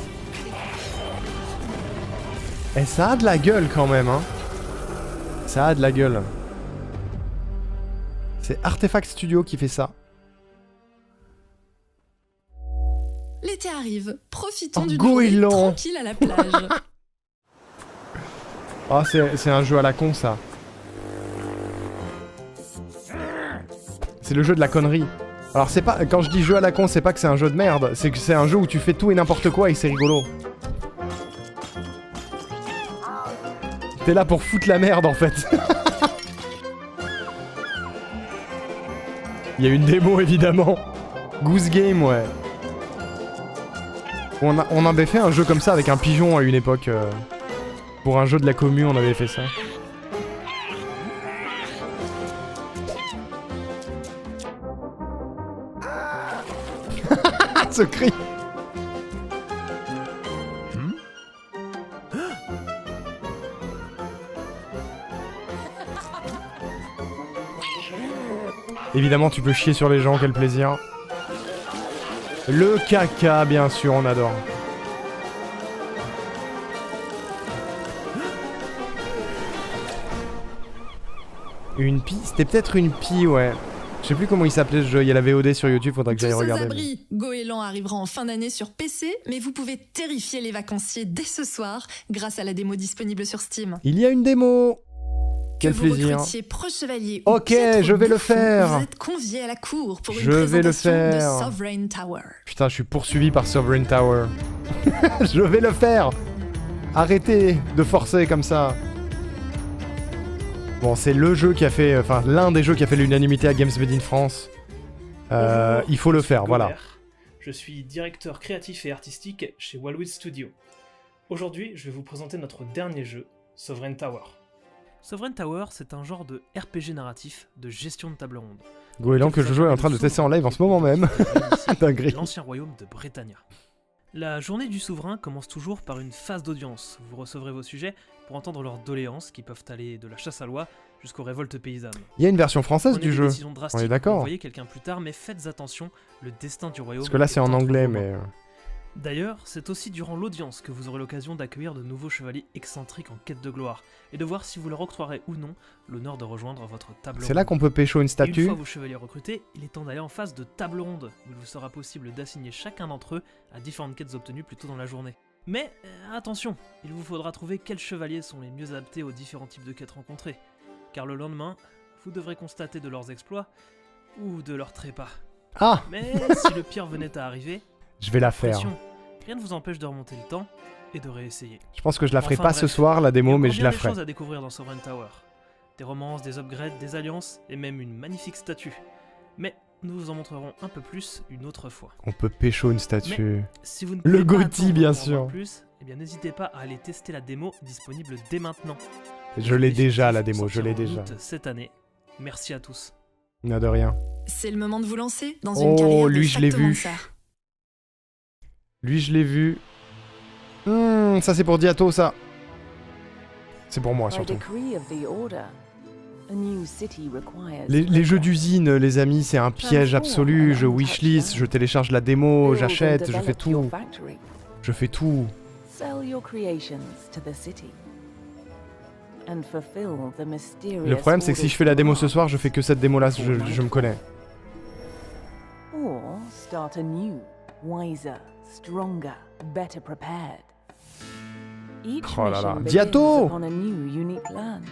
Et ça a de la gueule quand même hein. Ça a de la gueule. C'est Artefact Studio qui fait ça. L'été arrive, profitons d'une journée tranquille à la plage. Oh c'est un jeu à la con ça. C'est le jeu de la connerie. Alors c'est pas, quand je dis jeu à la con, c'est pas que c'est un jeu de merde, c'est que c'est un jeu où tu fais tout et n'importe quoi et c'est rigolo. T'es là pour foutre la merde en fait. Il y a une démo évidemment. Goose Game ouais. On avait fait un jeu comme ça avec un pigeon à une époque. Pour un jeu de la commu on avait fait ça. Ce cri. Évidemment, tu peux chier sur les gens, quel plaisir. Le caca, bien sûr, on adore. Une pie, c'était peut-être une pie, ouais. Je sais plus comment il s'appelait ce jeu, il y a la VOD sur YouTube, faudra que j'aille regarder. Abris, Goéland arrivera en fin d'année sur PC, mais vous pouvez terrifier les vacanciers dès ce soir grâce à la démo disponible sur Steam. Il y a une démo. Quel plaisir. Que vous recrutiez proche chevalier ok, je vais le faire. Vous êtes conviés à la cour pour une présentation de Sovereign Tower. Putain, je suis poursuivi par Sovereign Tower. Je vais le faire. Arrêtez de forcer comme ça. Bon, c'est le jeu qui a fait, enfin l'un des jeux qui a fait l'unanimité à Games Made in France. Il faut le faire, voilà. Je suis directeur créatif et artistique chez Wildwood Studio. Aujourd'hui, je vais vous présenter notre dernier jeu, Sovereign Tower. Sovereign Tower, c'est un genre de RPG narratif de gestion de table ronde. Goéland que je joue est en train de tester en live en ce moment même. Dinguerie. L'ancien royaume de Britannia. La journée du souverain commence toujours par une phase d'audience. Vous recevrez vos sujets pour entendre leurs doléances qui peuvent aller de la chasse à l'oie jusqu'aux révoltes paysannes. Il y a une version française du jeu. On est d'accord. Vous voyez quelqu'un plus tard, mais faites attention, le destin du royaume. Parce que là c'est en anglais, mais. D'ailleurs, c'est aussi durant l'audience que vous aurez l'occasion d'accueillir de nouveaux chevaliers excentriques en quête de gloire, et de voir si vous leur octroierez ou non l'honneur de rejoindre votre table ronde. C'est là qu'on peut pécho une statue. Et une fois vos chevaliers recrutés, il est temps d'aller en phase de table ronde, où il vous sera possible d'assigner chacun d'entre eux à différentes quêtes obtenues plus tôt dans la journée. Mais attention, il vous faudra trouver quels chevaliers sont les mieux adaptés aux différents types de quêtes rencontrées, car le lendemain, vous devrez constater de leurs exploits, ou de leurs trépas. Ah. Mais si le pire venait à arriver... Je vais la faire. Rien ne vous empêche de remonter le temps et de réessayer. Je pense que je la ferai pas ce soir la démo, mais je la ferai. Il y a des choses à découvrir dans Sovereign Tower. Des romances, des upgrades, des alliances et même une magnifique statue. Mais nous vous en montrerons un peu plus une autre fois. On peut pécho une statue. Mais si vous ne le pouvez Gotti bien sûr. Plus, eh bien n'hésitez pas à aller tester la démo disponible dès maintenant. Je l'ai déjà la démo, je l'ai déjà. Cette année. Merci à tous. Non de rien. C'est le moment de vous lancer dans une carrière. Oh, lui je l'ai vu. Lui, je l'ai vu. Ça, c'est pour Diato, ça. C'est pour moi, surtout. Les jeux d'usine, les amis, c'est un piège absolu. Je wishlist, je télécharge la démo, j'achète, je fais tout. Je fais tout. Le problème, c'est que si je fais la démo ce soir, je fais que cette démo-là, je me connais. start anew, wiser, stronger, better prepared. Each Oh là là. mission begins Diato! upon a new, unique land,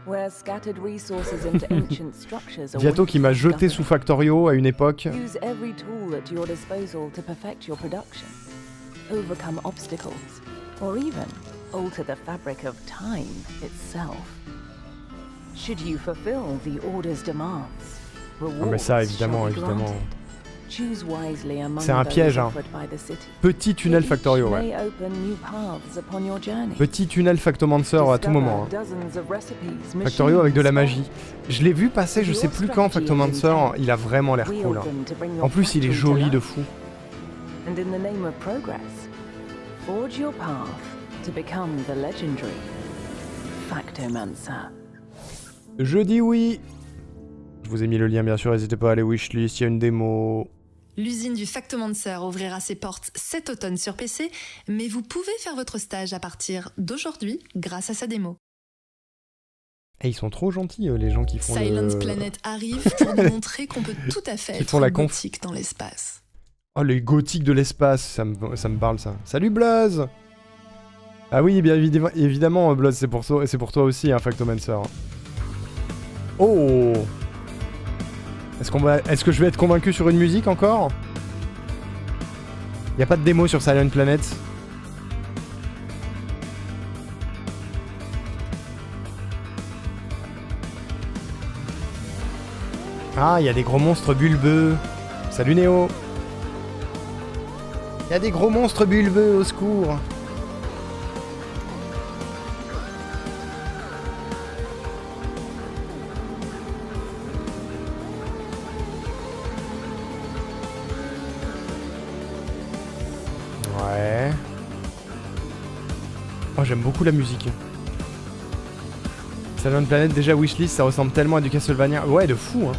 where scattered resources into ancient structures are Diato qui m'a jeté sous Factorio à une époque. Use every tool at your disposal to perfect your production, overcome obstacles, or even alter the fabric of time itself. Should you fulfill the order's demands, Ah mais ça évidemment, évidemment. choose wisely among C'est un those piège, hein. offered by the city. Petit tunnel Each Factorio, ouais. may open new paths upon your journey. Petit tunnel Factomancer à tout moment. Hein. Dozens of recipes, Factorio avec de la machines, magie. Je l'ai vu passer, je sais plus quand, Factomancer, il a vraiment l'air cool. Hein. En plus, il est joli de fou. And in the name of progress, forge your path to become the legendary Factomancer. Je dis oui. Je vous ai mis le lien, bien sûr, n'hésitez pas à aller wishlist, il y a une démo. L'usine du Factomancer ouvrira ses portes cet automne sur PC, mais vous pouvez faire votre stage à partir d'aujourd'hui grâce à sa démo. Et ils sont trop gentils, les gens qui font Silent le... Planet arrive pour nous montrer qu'on peut tout à fait Qui être font la conf. gothique dans l'espace. Oh, les gothiques de l'espace, ça me parle, ça. Salut, Bluzz! Ah oui, bien évidemment, Bluzz, c'est pour toi aussi, hein, Factomancer. Oh! Est-ce que je vais être convaincu sur une musique encore? Y a pas de démo sur Silent Planet. Ah, il y a des gros monstres bulbeux. Salut Néo. Il y a des gros monstres bulbeux, au secours. Ouais. Oh, j'aime beaucoup la musique. Silent Planet, déjà wishlist, ça ressemble tellement à du Castlevania. Ouais, de fou, hein.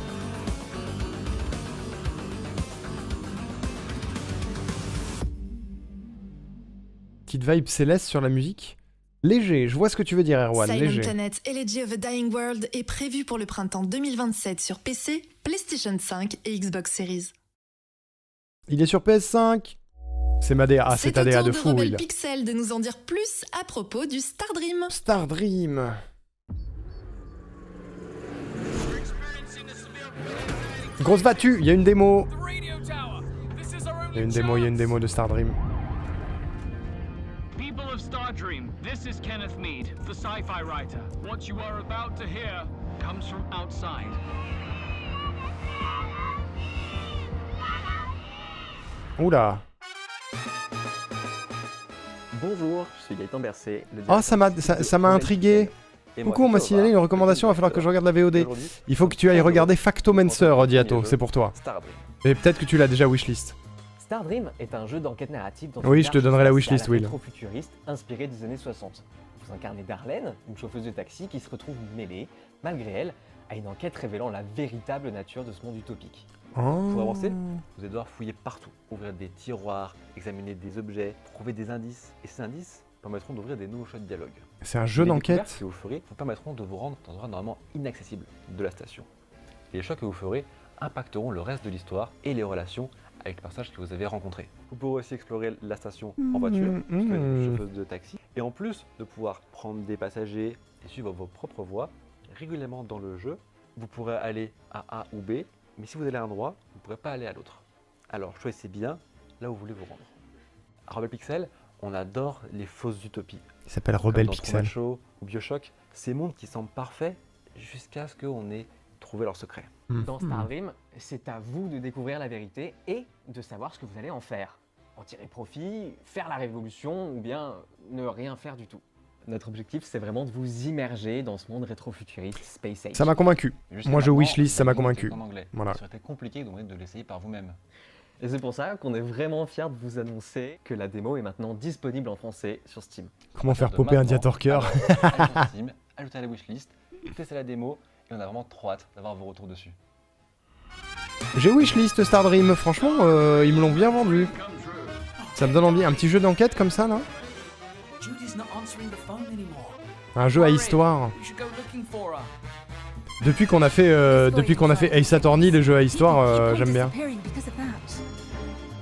Petite vibe céleste sur la musique. Léger, je vois ce que tu veux dire, Erwan, Silent léger. Planet Elegy of a Dying World est prévu pour le printemps 2027 sur PC, PlayStation 5 et Xbox Series. Il est sur PS5. C'est ma DA, c'est ta DA de fou, Rebel Will. Pixel de nous en dire plus à propos du Stardream. Stardream. Grosse battue, il y a une démo. Il y a une démo de Stardream. People of Stardream, this is Kenneth Mead, the sci-fi writer. What you are about to hear comes from outside. Oula. Bonjour, je suis Gaëtan Bercé. Oh, ça m'a intrigué. Coucou, on m'a signalé une recommandation, il va falloir que je regarde la VOD. Il faut que tu ailles regarder Factomancer, Diato, c'est pour toi. Et peut-être que tu l'as déjà wishlist. Stardream est un jeu d'enquête narrative dans Oui, je te donnerai la wishlist, Will. Rétro-futuriste inspiré des années 60. Vous incarnez Darlene, une chauffeuse de taxi qui se retrouve mêlée, malgré elle, à une enquête révélant la véritable nature de ce monde utopique. Oh. Pour avancer, vous allez devoir fouiller partout, ouvrir des tiroirs, examiner des objets, trouver des indices. Et ces indices permettront d'ouvrir des nouveaux choix de dialogue. C'est un jeu Les d'enquête. découvertes que vous ferez vous permettront de vous rendre dans un endroit normalement inaccessible de la station. Et les choix que vous ferez impacteront le reste de l'histoire et les relations avec les personnages que vous avez rencontrés. Vous pourrez aussi explorer la station en voiture, puisque vous êtes une chauffeuse de taxi. Et en plus de pouvoir prendre des passagers et suivre vos propres voies, régulièrement dans le jeu, vous pourrez aller à A ou B, mais si vous allez à un endroit, vous ne pourrez pas aller à l'autre. Alors choisissez bien là où vous voulez vous rendre. À Rebel Pixel, on adore les fausses utopies. Il s'appelle Rebel Comme dans Pixel. Truman Show ou Bioshock, ces mondes qui semblent parfaits jusqu'à ce qu'on ait trouvé leur secret. Dans Stardream, c'est à vous de découvrir la vérité et de savoir ce que vous allez en faire. En tirer profit, faire la révolution ou bien ne rien faire du tout. Notre objectif, c'est vraiment de vous immerger dans ce monde rétro-futuriste Space Age. Ça m'a convaincu. Moi, je wishlist, ça m'a convaincu. En anglais. Voilà. Ça aurait été compliqué donc de l'essayer par vous-même. Et c'est pour ça qu'on est vraiment fiers de vous annoncer que la démo est maintenant disponible en français sur Steam. Comment faire popper un Diatorker? Allez sur Steam, ajoutez à la wishlist, testez la démo et on a vraiment trop hâte d'avoir vos retours dessus. J'ai wishlist Stardream, franchement, ils me l'ont bien vendu. Ça me donne envie, un petit jeu d'enquête comme ça, là. Un jeu à histoire. Depuis qu'on a fait Ace Attorney, les jeux à histoire, j'aime bien.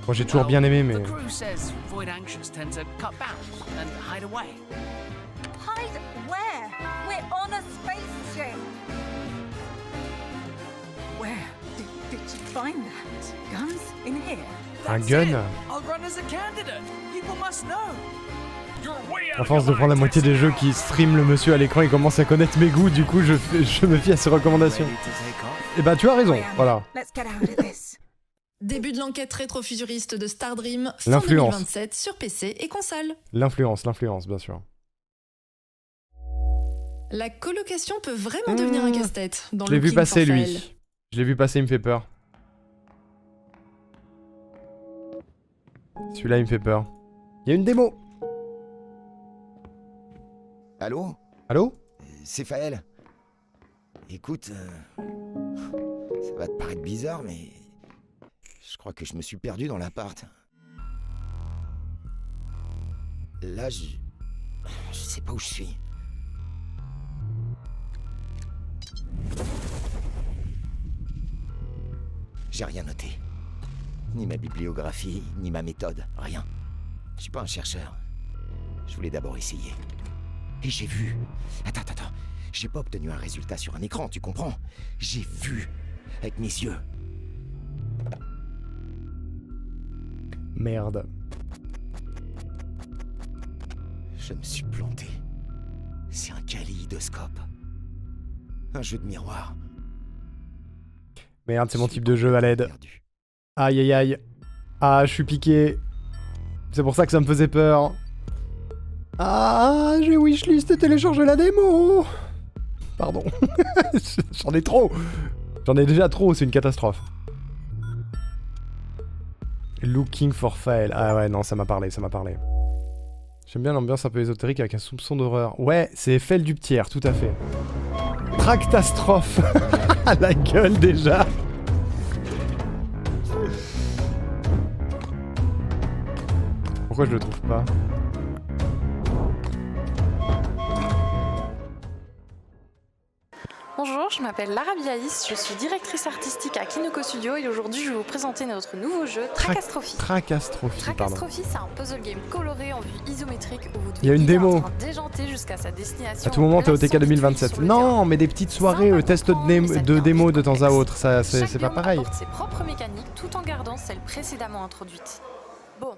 Bon, j'ai toujours bien aimé, mais... The crew says Void Anxious tend to cut bounds and hide away. Hide where? We're on a spaceship. Where did you find that? Guns in here? Un gun? I'll run as a candidate. People must know. À force de prendre la moitié des jeux qui stream le monsieur à l'écran, il commence à connaître mes goûts, du coup je me fie à ses recommandations. Et bah tu as raison, voilà. Début de l'enquête rétro-futuriste de Star Dream, fin L'influence. 2027 sur PC et console. L'influence, bien sûr. La colocation peut vraiment devenir un casse-tête. Dans Je l'ai vu Looking passer for lui. File. Je l'ai vu passer, il me fait peur. Celui-là il me fait peur. Il y a une démo. Allô? Allô? C'est Faël. Écoute, ça va te paraître bizarre, mais je crois que je me suis perdu dans l'appart. Là, je sais pas où je suis. J'ai rien noté. Ni ma bibliographie, ni ma méthode, rien. Je suis pas un chercheur. Je voulais d'abord essayer. Et j'ai vu... Attends. J'ai pas obtenu un résultat sur un écran, tu comprends? J'ai vu avec mes yeux. Merde. Je me suis planté. C'est un kaléidoscope. Un jeu de miroir. Merde, c'est mon type de jeu à l'aide. Aïe aïe aïe. Ah, je suis piqué. C'est pour ça que ça me faisait peur. Ah, j'ai wishlist et téléchargé la démo. Pardon. J'en ai trop. J'en ai déjà trop, c'est une catastrophe. Looking for File. Ah ouais, non, ça m'a parlé. J'aime bien l'ambiance un peu ésotérique avec un soupçon d'horreur. Ouais, c'est Fel du Ptière, tout à fait. Tractastrophe. À la gueule déjà. Pourquoi je le trouve pas? Bonjour, je m'appelle Lara Bialis, je suis directrice artistique à Kinoko Studio et aujourd'hui je vais vous présenter notre nouveau jeu Tracastrophe. Tracastrophe, pardon. Tracastrophe, c'est un puzzle game coloré en vue isométrique où vous Il y a une devez démo. déjanter jusqu'à sa destination. À tout moment, t'es au TK 2027. Non, mais des petites soirées, tests de démo de temps à autre, ça c'est pas pareil. Apporte ses propres mécaniques tout en gardant celles précédemment introduites. Bon,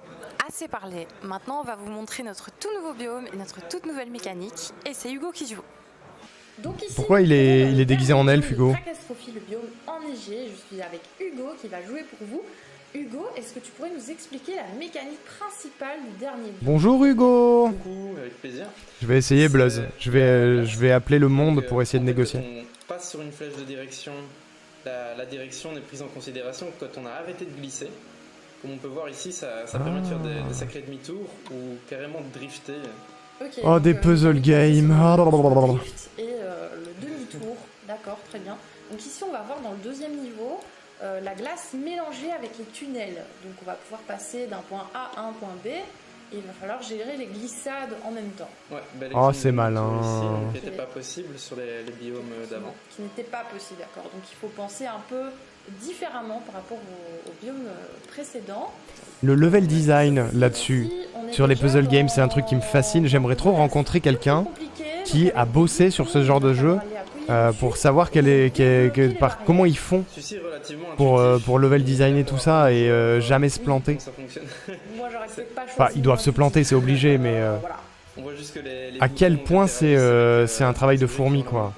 assez parlé. Maintenant, on va vous montrer notre tout nouveau biome et notre toute nouvelle mécanique. Et c'est Hugo qui joue. Donc ici, Pourquoi il est déguisé en elfe, Hugo? Tracastrophie, le biome enneigé. Je suis avec Hugo qui va jouer pour vous. Hugo, est-ce que tu pourrais nous expliquer la mécanique principale du dernier biome? Bonjour Hugo. Coucou, avec plaisir. Je vais essayer Bluzz. Je vais appeler le monde pour essayer de négocier. On passe sur une flèche de direction. La direction n'est prise en considération que quand on a arrêté de glisser. Comme on peut voir ici, ça permet de faire des sacrés demi-tours ou carrément de drifter. Okay, oh, des puzzle games. Et le demi-tour, d'accord, très bien. Donc ici, on va voir dans le deuxième niveau la glace mélangée avec les tunnels. Donc on va pouvoir passer d'un point A à un point B. Et il va falloir gérer les glissades en même temps. Ouais, oh, c'est malin. Qui n'était pas possible sur les biomes d'avant. Qui n'était pas possible, d'accord. Donc il faut penser un peu différemment par rapport au biome précédent. Le level design là-dessus, sur les puzzle games, c'est un truc qui me fascine. J'aimerais trop rencontrer quelqu'un qui a bossé sur ce genre de jeu pour savoir comment ils font pour level design et tout ça et jamais se planter. Moi, j'aurais peut-être pas choisi. Enfin, ils doivent se planter, c'est obligé, mais On voit juste que les à quel point c'est un travail de fourmi, quoi.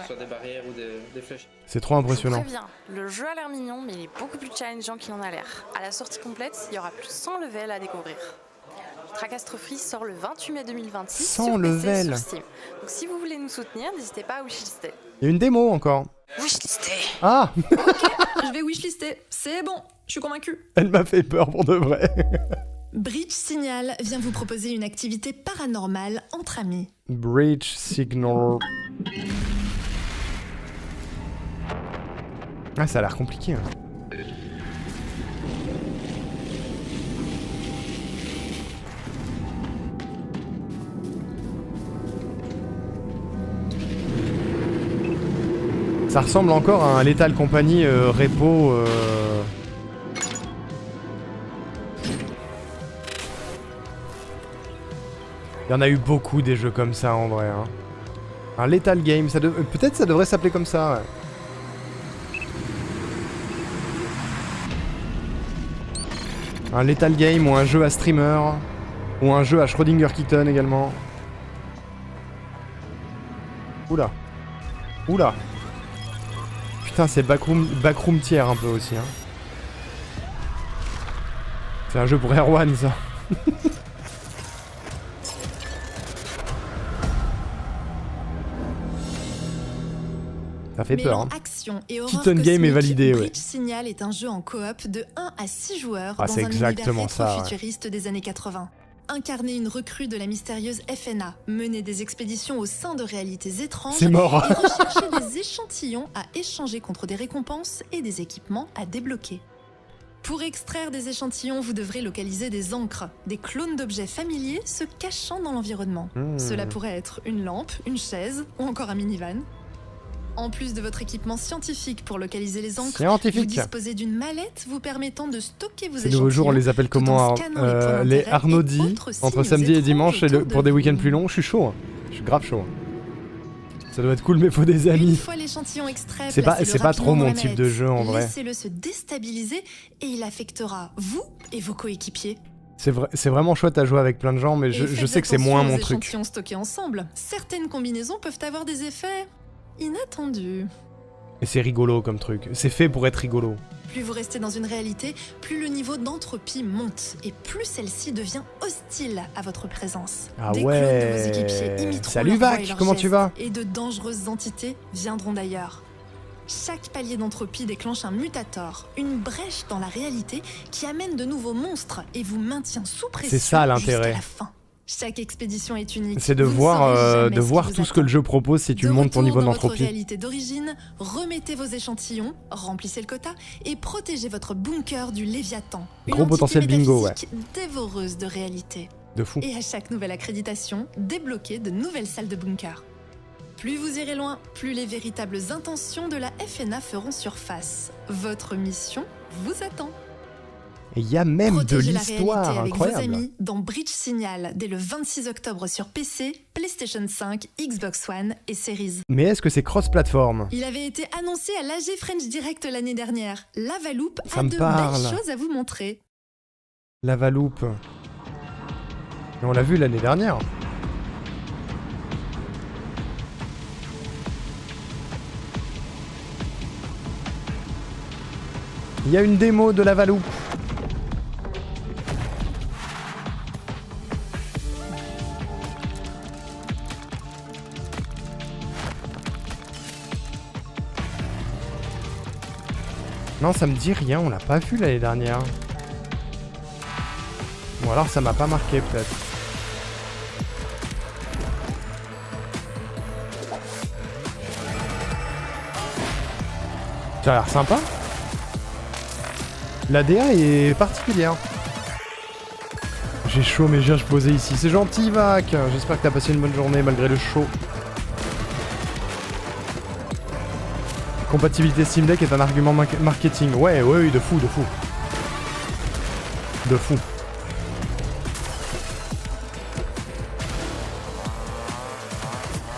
Soit des barrières ou des flèches. C'est trop impressionnant. Je vous préviens, le jeu a l'air mignon, mais il est beaucoup plus challengeant qu'il en a l'air. À la sortie complète, il y aura plus de 100 levels à découvrir. Tracastrophe sort le 28 mai 2026 100 sur PC levels. sur Steam. Donc si vous voulez nous soutenir, n'hésitez pas à wishlister. Il y a une démo encore. Wishlister. Ah. Je vais wishlister. C'est bon, je suis convaincue. Elle m'a fait peur pour de vrai. Breach Signal vient vous proposer une activité paranormale entre amis. Breach Signal. Ah, ça a l'air compliqué. Hein. Ça ressemble encore à un Lethal Company repo. Il y en a eu beaucoup des jeux comme ça en vrai. Hein. Un Lethal Game, peut-être ça devrait s'appeler comme ça. Ouais. Un Lethal Game ou un jeu à streamer. Ou un jeu à Schrödinger Kitten également. Oula. Oula. Putain, c'est backroom tier un peu aussi. Hein. C'est un jeu pour Erwan ça. Ça fait peur. Hein. Action et Kitten Game est validé, ouais. Bridge Signal est un jeu en coop de 1 à 6 joueurs dans un univers ouais. rétro-futuriste des années 80. Incarner une recrue de la mystérieuse FNA, mener des expéditions au sein de réalités étranges et rechercher des échantillons à échanger contre des récompenses et des équipements à débloquer. Pour extraire des échantillons, vous devrez localiser des encres, des clones d'objets familiers se cachant dans l'environnement. Cela pourrait être une lampe, une chaise ou encore un minivan. En plus de votre équipement scientifique pour localiser les encres, vous disposez d'une mallette vous permettant de stocker vos échantillons. Ces nouveaux jours, on les appelle comment les Arnaudi, entre samedi et dimanche, pour des week-ends plus longs. Je suis chaud, hein. Je suis grave chaud. Ça doit être cool, mais faut des amis. Une fois l'échantillon extrait, c'est pas trop mon type de jeu en vrai. Laissez-le se déstabiliser et il affectera vous et vos coéquipiers. C'est vraiment chouette à jouer avec plein de gens, mais je sais que c'est moins mon truc. Les échantillons stockés ensemble, certaines combinaisons peuvent avoir des effets inattendus. Et c'est rigolo comme truc. C'est fait pour être rigolo. Plus vous restez dans une réalité, plus le niveau d'entropie monte et plus celle-ci devient hostile à votre présence. Ah des ouais. clones de vos équipiers imiteront Salut leur voix Vac, et leurs comment tu gestes, vas? Et de dangereuses entités viendront d'ailleurs. Chaque palier d'entropie déclenche un mutator, une brèche dans la réalité qui amène de nouveaux monstres et vous maintient sous pression. C'est ça l'intérêt. Jusqu'à la fin. Chaque expédition est unique. C'est de voir tout ce que le jeu propose si tu montes ton niveau d'entropie. Dans votre d'entropie. réalité d'origine, remettez vos échantillons, remplissez le quota et protégez votre bunker du Léviathan. Gros potentiel bingo, ouais. Dévoreuse de réalité. De fou. Et à chaque nouvelle accréditation, débloquez de nouvelles salles de bunker. Plus vous irez loin, plus les véritables intentions de la FNA feront surface. Votre mission vous attend. Et il y a même Protégez de l'histoire avec incroyable. vos amis dans Bridge Signal dès le 26 octobre sur PC, PlayStation 5, Xbox One et Series. Mais est-ce que c'est cross-platform? Il avait été annoncé à l'AG French Direct l'année dernière. Lavaloop Ça a me de parle. belles choses à vous montrer. Lavaloop. Mais on l'a vu l'année dernière. Il y a une démo de Lavaloop. Non, ça me dit rien, on l'a pas vu l'année dernière. Ou alors ça m'a pas marqué peut-être. Ça a l'air sympa. La DA est particulière. J'ai chaud mais je viens poser ici. C'est gentil Vac. J'espère que t'as passé une bonne journée malgré le chaud. Compatibilité Steam Deck est un argument marketing. Ouais, oui, de fou, de fou. De fou.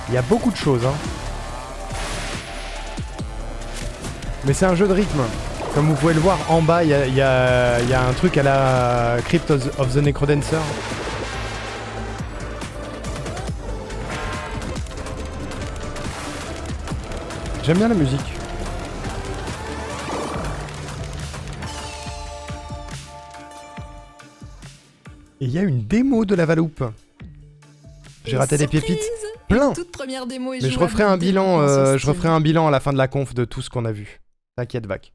Il y a beaucoup de choses, hein. Mais c'est un jeu de rythme. Comme vous pouvez le voir, en bas, il y a un truc à la Crypt of the Necrodancer. J'aime bien la musique. Et il y a une démo de Lavaloop. J'ai raté des pépites. Plein. Toute première démo est Mais je referai un bilan, à la fin de la conf de tout ce qu'on a vu. T'inquiète, Vac.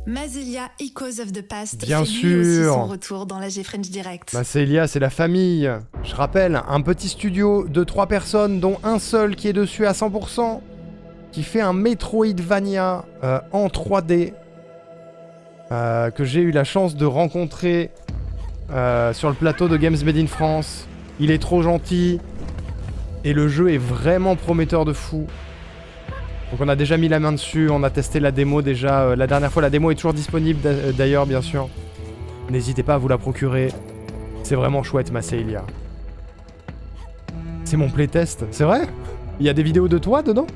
Mazelia, Echoes of the Past, Bien fait lui aussi sûr. son retour dans l'AG French Direct. Mazelia, c'est la famille. Je rappelle, un petit studio de 3 personnes, dont un seul qui est dessus à 100%, qui fait un Metroidvania en 3D, que j'ai eu la chance de rencontrer sur le plateau de Games Made in France. Il est trop gentil. Et le jeu est vraiment prometteur de fou. Donc on a déjà mis la main dessus, on a testé la démo déjà. La dernière fois, la démo est toujours disponible d'ailleurs, bien sûr. N'hésitez pas à vous la procurer. C'est vraiment chouette, Macelia. C'est mon playtest, c'est vrai? Il y a des vidéos de toi dedans?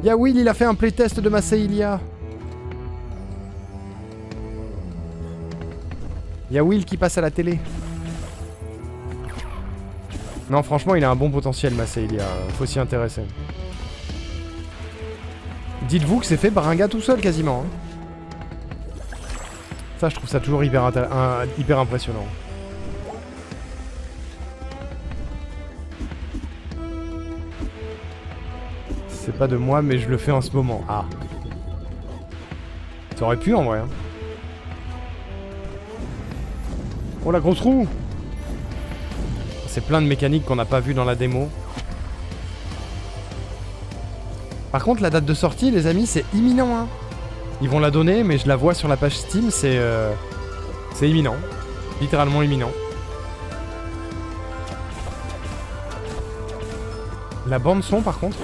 Y'a Will, il a fait un playtest de Masseilia. Y'a Will qui passe à la télé. Non, franchement, il a un bon potentiel, Masseilia. Faut s'y intéresser. Dites-vous que c'est fait par un gars tout seul, quasiment. Hein. Ça, je trouve ça toujours hyper impressionnant. C'est pas de moi, mais je le fais en ce moment. Ah. Ça aurait pu, en vrai. Hein. Oh, la grosse roue! C'est plein de mécaniques qu'on n'a pas vu dans la démo. Par contre, la date de sortie, les amis, c'est imminent. Hein. Ils vont la donner, mais je la vois sur la page Steam, c'est imminent. Littéralement imminent. La bande son, par contre.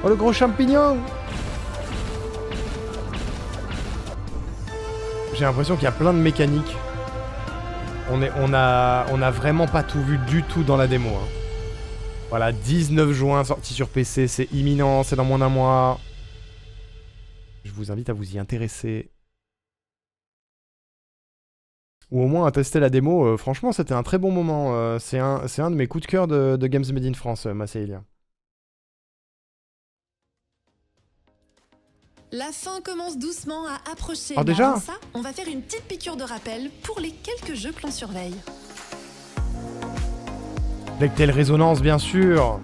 Oh, le gros champignon! J'ai l'impression qu'il y a plein de mécaniques. On a vraiment pas tout vu du tout dans la démo. Hein. Voilà, 19 juin, sortie sur PC, c'est imminent, c'est dans moins d'un mois. Je vous invite à vous y intéresser. Ou au moins à tester la démo. Franchement, c'était un très bon moment. C'est un de mes coups de cœur de Games Made in France, Masseilia. La fin commence doucement à approcher. Oh, déjà avant ça, on va faire une petite piqûre de rappel pour les quelques jeux que l'on surveille. Lectel Résonance, bien sûr.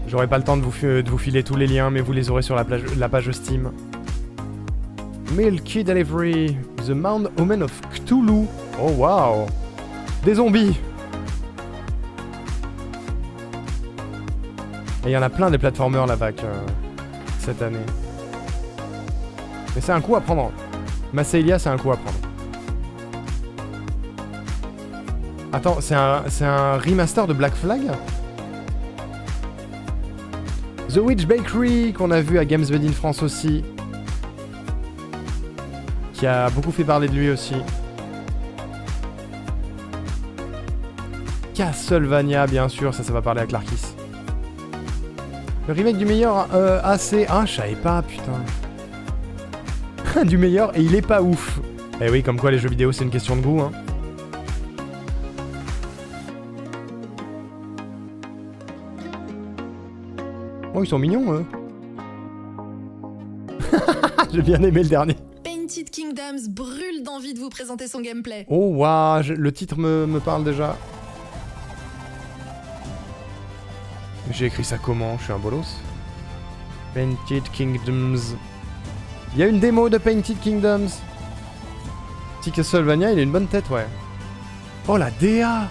J'aurai pas le temps de vous filer tous les liens, mais vous les aurez sur la page Steam. Milky Delivery, The Mound Omen of Cthulhu. Oh wow. Des zombies. Et il y en a plein des platformers la vague cette année. Mais c'est un coup à prendre. Masseilia, c'est un coup à prendre. Attends, c'est un remaster de Black Flag? The Witch Bakery, qu'on a vu à Games Made in France aussi. Qui a beaucoup fait parler de lui aussi. Castlevania, bien sûr, ça va parler à Clarkis. Le remake du meilleur AC... Ah, je savais pas, putain. Du meilleur, et il est pas ouf. Eh oui, comme quoi les jeux vidéo, c'est une question de goût, hein. Oh, ils sont mignons, eux. J'ai bien aimé le dernier. Painted Kingdoms brûle d'envie de vous présenter son gameplay. Oh, waouh, le titre me parle déjà. J'ai écrit ça comment? Je suis un bolos. Painted Kingdoms. Il y a une démo de Painted Kingdoms. Petit Castlevania, il a une bonne tête, ouais. Oh, la DA.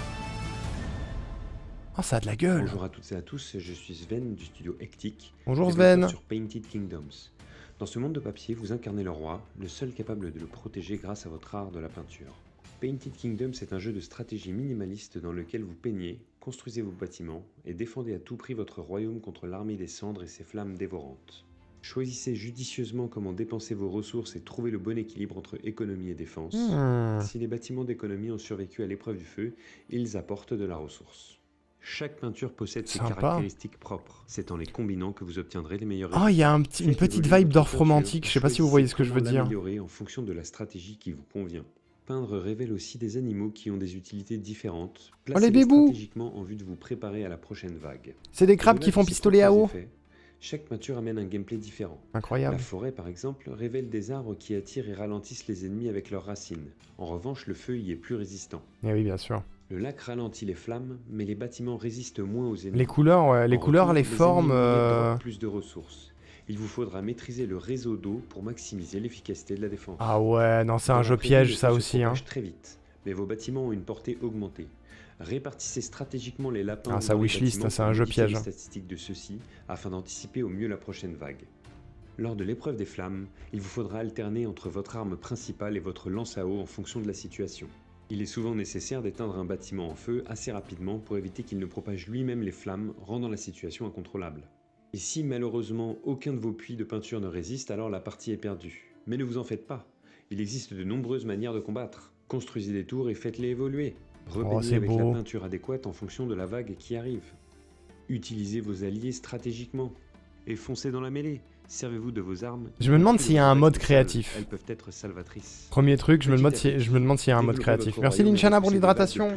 Oh, ça a de la gueule. Bonjour à toutes et à tous, je suis Sven du studio Hectic. Bonjour Sven. Sur Painted Kingdoms. Dans ce monde de papier, vous incarnez le roi, le seul capable de le protéger grâce à votre art de la peinture. Painted Kingdoms est un jeu de stratégie minimaliste dans lequel vous peignez, construisez vos bâtiments et défendez à tout prix votre royaume contre l'armée des cendres et ses flammes dévorantes. Choisissez judicieusement comment dépenser vos ressources et trouvez le bon équilibre entre économie et défense. Si les bâtiments d'économie ont survécu à l'épreuve du feu, ils apportent de la ressource. Chaque peinture possède ses caractéristiques propres. C'est en les combinant que vous obtiendrez les meilleurs résultats. Oh, il y a une petite vibe d'orf romantique, je sais pas si vous voyez ce que je veux dire. Améliorer en fonction de la stratégie qui vous convient. Peindre révèle aussi des animaux qui ont des utilités différentes. Placez-les stratégiquement en vue de vous préparer à la prochaine vague. C'est des crabes qui font pistolet à eau. Chaque peinture amène un gameplay différent. Incroyable. La forêt, par exemple, révèle des arbres qui attirent et ralentissent les ennemis avec leurs racines. En revanche, le feu y est plus résistant. Eh oui, bien sûr. Le lac ralentit les flammes, mais les bâtiments résistent moins aux ennemis. Les couleurs, ouais, les formes... plus de ressources. Il vous faudra maîtriser le réseau d'eau pour maximiser l'efficacité de la défense. Ah ouais, non, c'est un jeu piège, ça aussi, hein. Très vite, mais vos bâtiments ont une portée augmentée. Répartissez stratégiquement les lapins. Ah, ça wishlist, c'est un jeu piège. Les statistiques de ceux-ci afin d'anticiper au mieux la prochaine vague. Lors de l'épreuve des flammes, il vous faudra alterner entre votre arme principale et votre lance à eau en fonction de la situation. Il est souvent nécessaire d'éteindre un bâtiment en feu assez rapidement pour éviter qu'il ne propage lui-même les flammes, rendant la situation incontrôlable. Et si malheureusement aucun de vos puits de peinture ne résiste, alors la partie est perdue. Mais ne vous en faites pas, il existe de nombreuses manières de combattre. Construisez des tours et faites-les évoluer. Repeignez avec la peinture adéquate en fonction de la vague qui arrive. Utilisez vos alliés stratégiquement. Et foncez dans la mêlée. Servez-vous de vos armes. Je me demande s'il y a un mode créatif. Elles peuvent être salvatrices. Premier truc, je me demande s'il y a un mode créatif. Merci Linchana pour l'hydratation.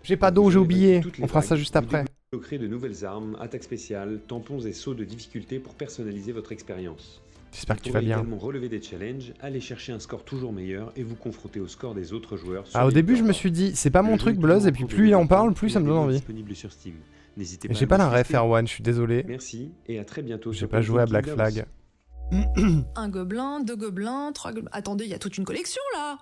J'ai pas d'eau, j'ai oublié. On fera ça juste après. Vous créez de nouvelles armes, attaques spéciales, tampons et sauts de difficulté pour personnaliser votre expérience. J'espère que tu vas bien. Vous pouvez également relever des challenges, aller chercher un score toujours meilleur et vous confronter au score des autres joueurs. Ah, au début, je me suis dit, c'est pas mon truc, Bluzz, et puis plus il en parle, plus ça me donne envie. J'ai pas la ref, Erwan, je suis désolé. Merci et à très bientôt. J'ai pas joué à Black Flag. Un gobelin, 2 gobelins, 3 gobelins... Attendez, il y a toute une collection, là.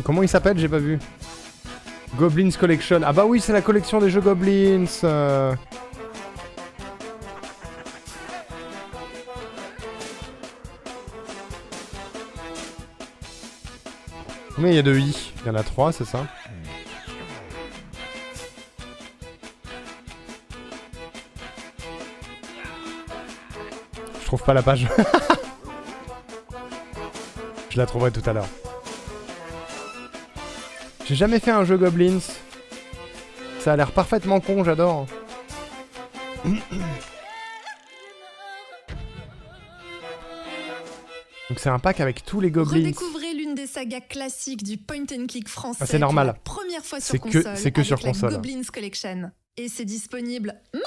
Comment il s'appelle? J'ai pas vu. Goblins Collection. Ah bah oui, c'est la collection des jeux Goblins. Combien il y a de i? Il y en a 3, c'est ça? Je trouve pas la page. Je la trouverai tout à l'heure. J'ai jamais fait un jeu Goblins. Ça a l'air parfaitement con, j'adore. Donc c'est un pack avec tous les Goblins. Redécouvrez l'une des sagas classiques du point and click français. Ah, c'est normal. Pour la première fois sur console. C'est que sur console. Goblins Collection. Et c'est disponible maintenant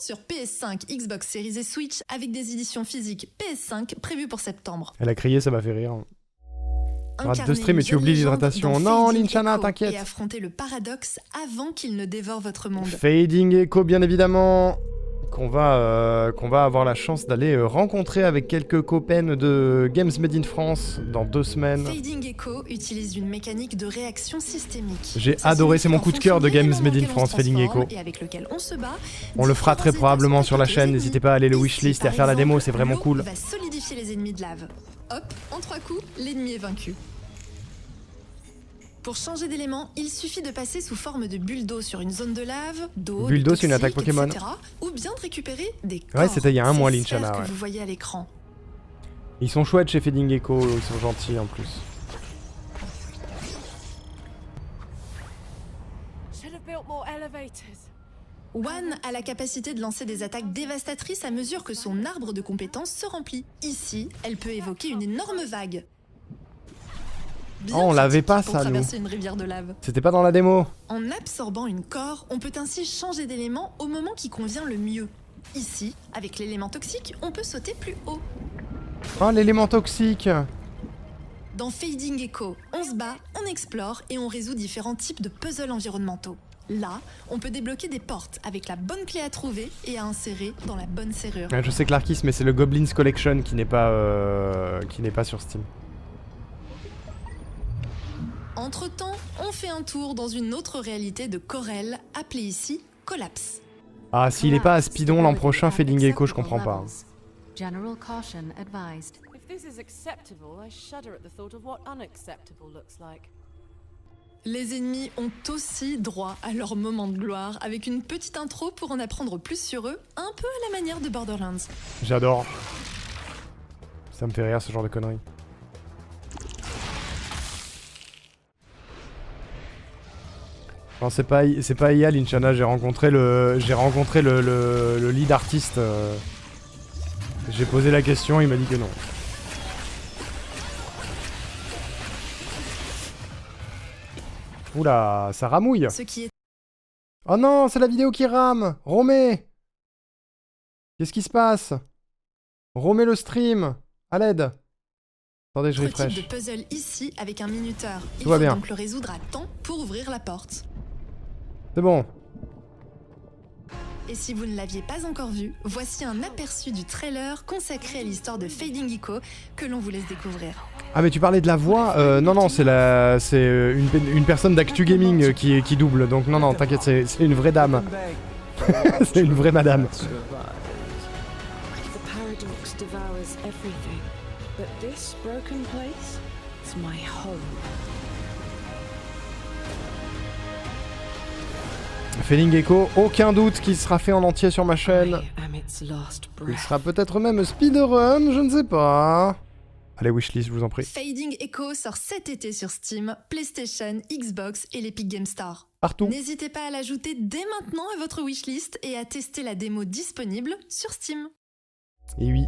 sur PS5, Xbox Series et Switch avec des éditions physiques PS5 prévues pour septembre. Elle a crié, ça m'a fait rire. Rate de stream et tu oublies l'hydratation. Non, Linchana, t'inquiète. Et affronter le paradoxe avant qu'il ne dévore votre monde. Fading Echo, bien évidemment. Qu'on va avoir la chance d'aller rencontrer avec quelques copains de Games Made in France dans 2 semaines. Fading Echo utilise une mécanique de réaction systémique. J'ai adoré, c'est mon coup de cœur de Games Made in France, Fading Echo. Et avec lequel on se bat. On le fera très probablement sur la chaîne, n'hésitez pas à aller le wishlist et à faire la démo, c'est vraiment cool. Va solidifier les ennemis de lave. Hop, en 3 coups, l'ennemi est vaincu. Pour changer d'élément, il suffit de passer sous forme de bulle d'eau sur une zone de lave, d'eau, bulle d'eau, c'est une attaque Pokémon. etc., ou bien de récupérer des corps. Ouais, c'était il y a un mois, Linchana. Que vous voyez à l'écran. Ils sont chouettes chez Fading Echo, ils sont gentils en plus. One a la capacité de lancer des attaques dévastatrices à mesure que son arbre de compétences se remplit. Ici, elle peut évoquer une énorme vague. Oh, on l'avait pas ça, nous. Une rivière de lave. C'était pas dans la démo. En absorbant une core, on peut ainsi changer d'élément au moment qui convient le mieux. Ici, avec l'élément toxique, on peut sauter plus haut. Oh, l'élément toxique. Dans Fading Echo, on se bat, on explore et on résout différents types de puzzles environnementaux. Là, on peut débloquer des portes avec la bonne clé à trouver et à insérer dans la bonne serrure. Je sais Clarkis, mais c'est le Goblins Collection qui n'est pas sur Steam. Entre-temps, on fait un tour dans une autre réalité de Corel, appelée ici Collapse. Ah, s'il est pas à Spidon l'an prochain, Fading Echo, je comprends pas. General caution advised. If this is acceptable, I shudder at the thought of what unacceptable looks like. Les ennemis ont aussi droit à leur moment de gloire, avec une petite intro pour en apprendre plus sur eux, un peu à la manière de Borderlands. J'adore. Ça me fait rire ce genre de conneries. Non, c'est pas IA, Linchana, j'ai rencontré le lead artiste. J'ai posé la question, il m'a dit que non. Oula, ça ramouille. Oh non, c'est la vidéo qui rame. Romé. Qu'est-ce qui se passe? Romé le stream. À l'aide. Attendez, je refresh. Type de puzzle ici avec un minuteur. Il Tout va faut bien. donc le résoudre à temps pour ouvrir la porte. C'est bon. Et si vous ne l'aviez pas encore vu, voici un aperçu du trailer consacré à l'histoire de Fading Echo que l'on vous laisse découvrir. Ah mais tu parlais de la voix non non c'est une personne d'Actu Gaming qui double donc non t'inquiète c'est une vraie dame. C'est une vraie madame. The paradox devours everything, but this broken place is my home. Felling Echo, aucun doute qu'il sera fait en entier sur ma chaîne. Am its last Il breath. sera peut-être même speedrun, je ne sais pas. Allez, wishlist, je vous en prie. Fading Echo sort cet été sur Steam, PlayStation, Xbox et l'Epic Game Store. Partout. N'hésitez pas à l'ajouter dès maintenant à votre wishlist et à tester la démo disponible sur Steam. Et oui.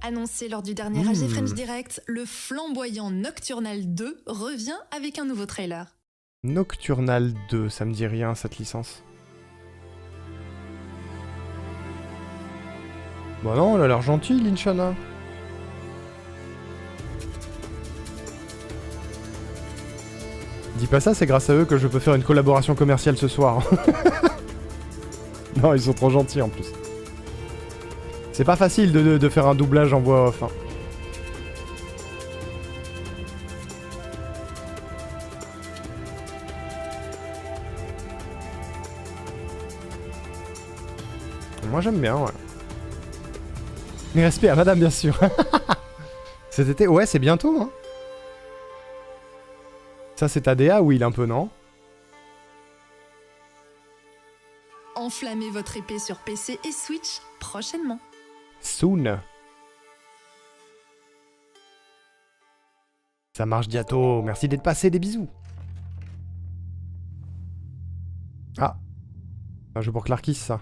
Annoncé lors du dernier AG French Direct, le flamboyant Nocturnal 2 revient avec un nouveau trailer. Nocturnal 2, ça me dit rien cette licence. Bah non, elle a l'air gentille, Linshana. Dis pas ça, c'est grâce à eux que je peux faire une collaboration commerciale ce soir. Non, ils sont trop gentils en plus. C'est pas facile de faire un doublage en voix off. Hein. Moi j'aime bien, ouais. Mais respect à madame, bien sûr. Cet été, ouais, c'est bientôt, hein. Ça, c'est ADA ou il un peu, non? Enflammez votre épée sur PC et Switch prochainement. Soon. Ça marche bientôt. Merci d'être passé, des bisous. Ah. Un jeu pour Clarkis, ça.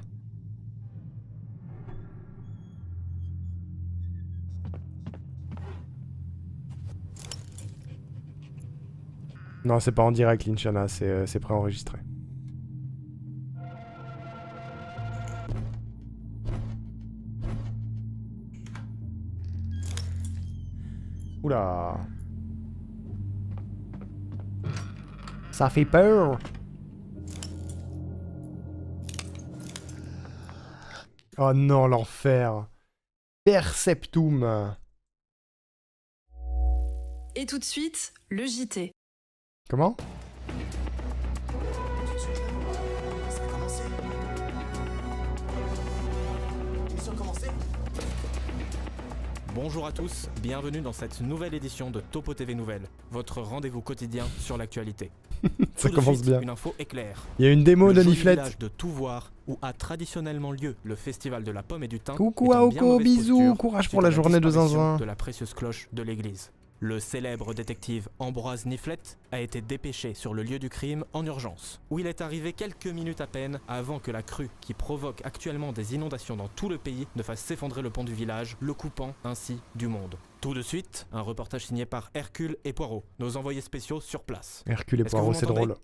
Non, c'est pas en direct, Linshana, c'est préenregistré. Oula. Ça fait peur. Oh non, l'enfer. Perceptum. Et tout de suite, le JT. Comment? Bonjour à tous, bienvenue dans cette nouvelle édition de Topo TV Nouvelles, votre rendez-vous quotidien sur l'actualité. Ça commence bien. Une info éclair. Il y a une démo de Niflet. Le village de Touvoire, où a traditionnellement lieu le festival de la pomme et du thym. Coucou Aoko, bisous, courage pour la journée de zinzin. De la précieuse cloche de l'église. Le célèbre détective Ambroise Niflet a été dépêché sur le lieu du crime en urgence, où il est arrivé quelques minutes à peine avant que la crue, qui provoque actuellement des inondations dans tout le pays, ne fasse s'effondrer le pont du village, le coupant ainsi du monde. Tout de suite, un reportage signé par Hercule et Poirot, nos envoyés spéciaux sur place. Hercule et Poirot, c'est drôle.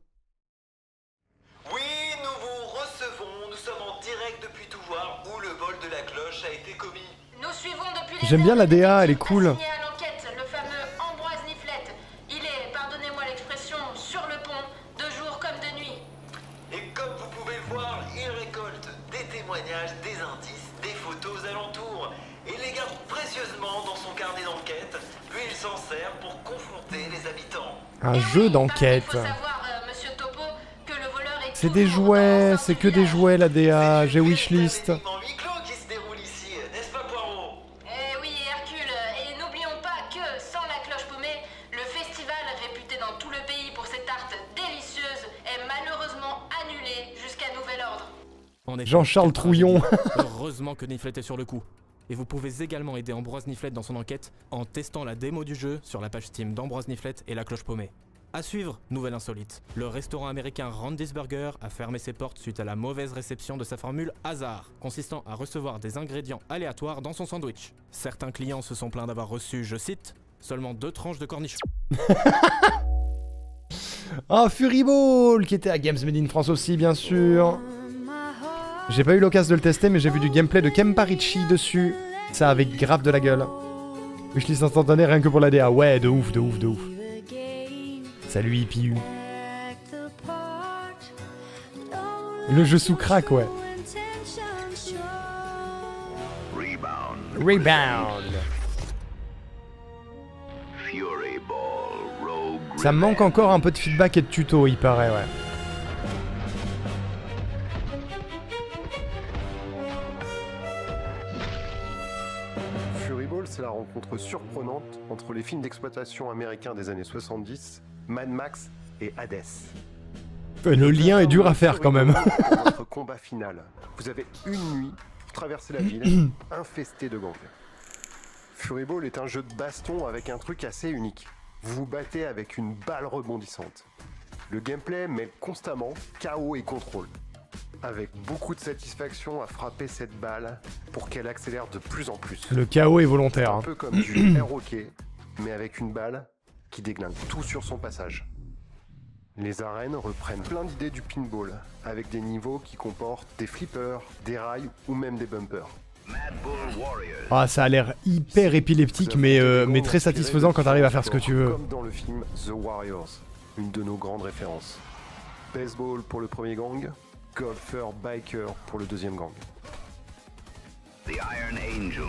Oui, nous vous recevons, nous sommes en direct depuis Touvoire, où le vol de la cloche a été commis. Nous suivons depuis J'aime bien la DA, elle est cool. Des indices, des photos alentours, et les garde précieusement dans son carnet d'enquête, puis il s'en sert pour confronter les habitants. Un jeu d'enquête. C'est des jouets, c'est que des jouets la DA, j'ai wishlist. Jean-Charles Trouillon. Heureusement que Niflet est sur le coup. Et vous pouvez également aider Ambroise Niflet dans son enquête en testant la démo du jeu sur la page Steam d'Ambroise Niflet et la cloche paumée. À suivre, nouvelle insolite. Le restaurant américain Randy's Burger a fermé ses portes suite à la mauvaise réception de sa formule hasard, consistant à recevoir des ingrédients aléatoires dans son sandwich. Certains clients se sont plaints d'avoir reçu, je cite, seulement 2 tranches de cornichons. Ah, Fury Ball, qui était à Games Made in France aussi, bien sûr. J'ai pas eu l'occasion de le tester, mais j'ai vu du gameplay de Kemparichi dessus. Ça avait grave de la gueule. Wishlist instantané rien que pour la DA. Ouais, de ouf, de ouf, de ouf. Salut IPU. Le jeu sous crack, ouais. Rebound. Fury Ball. Ça me manque encore un peu de feedback et de tuto, il paraît, ouais. Fury Ball, c'est la rencontre surprenante entre les films d'exploitation américains des années 70, Mad Max et Hades. Le lien est dur à faire quand même. Pour votre combat final, vous avez une nuit pour traverser la ville infestée de gangs. Fury Ball est un jeu de baston avec un truc assez unique. Vous vous battez avec une balle rebondissante. Le gameplay mêle constamment chaos et contrôle, avec beaucoup de satisfaction à frapper cette balle pour qu'elle accélère de plus en plus. Le chaos est volontaire. Un peu comme du air hockey, mais avec une balle qui déglingue tout sur son passage. Les arènes reprennent plein d'idées du pinball, avec des niveaux qui comportent des flippers, des rails ou même des bumpers. Ah, ça a l'air hyper épileptique, mais très satisfaisant quand t'arrives à faire ce que tu veux. Comme dans le film The Warriors, une de nos grandes références. Baseball pour le premier gang, golfer biker pour le deuxième gang. The Iron Angels.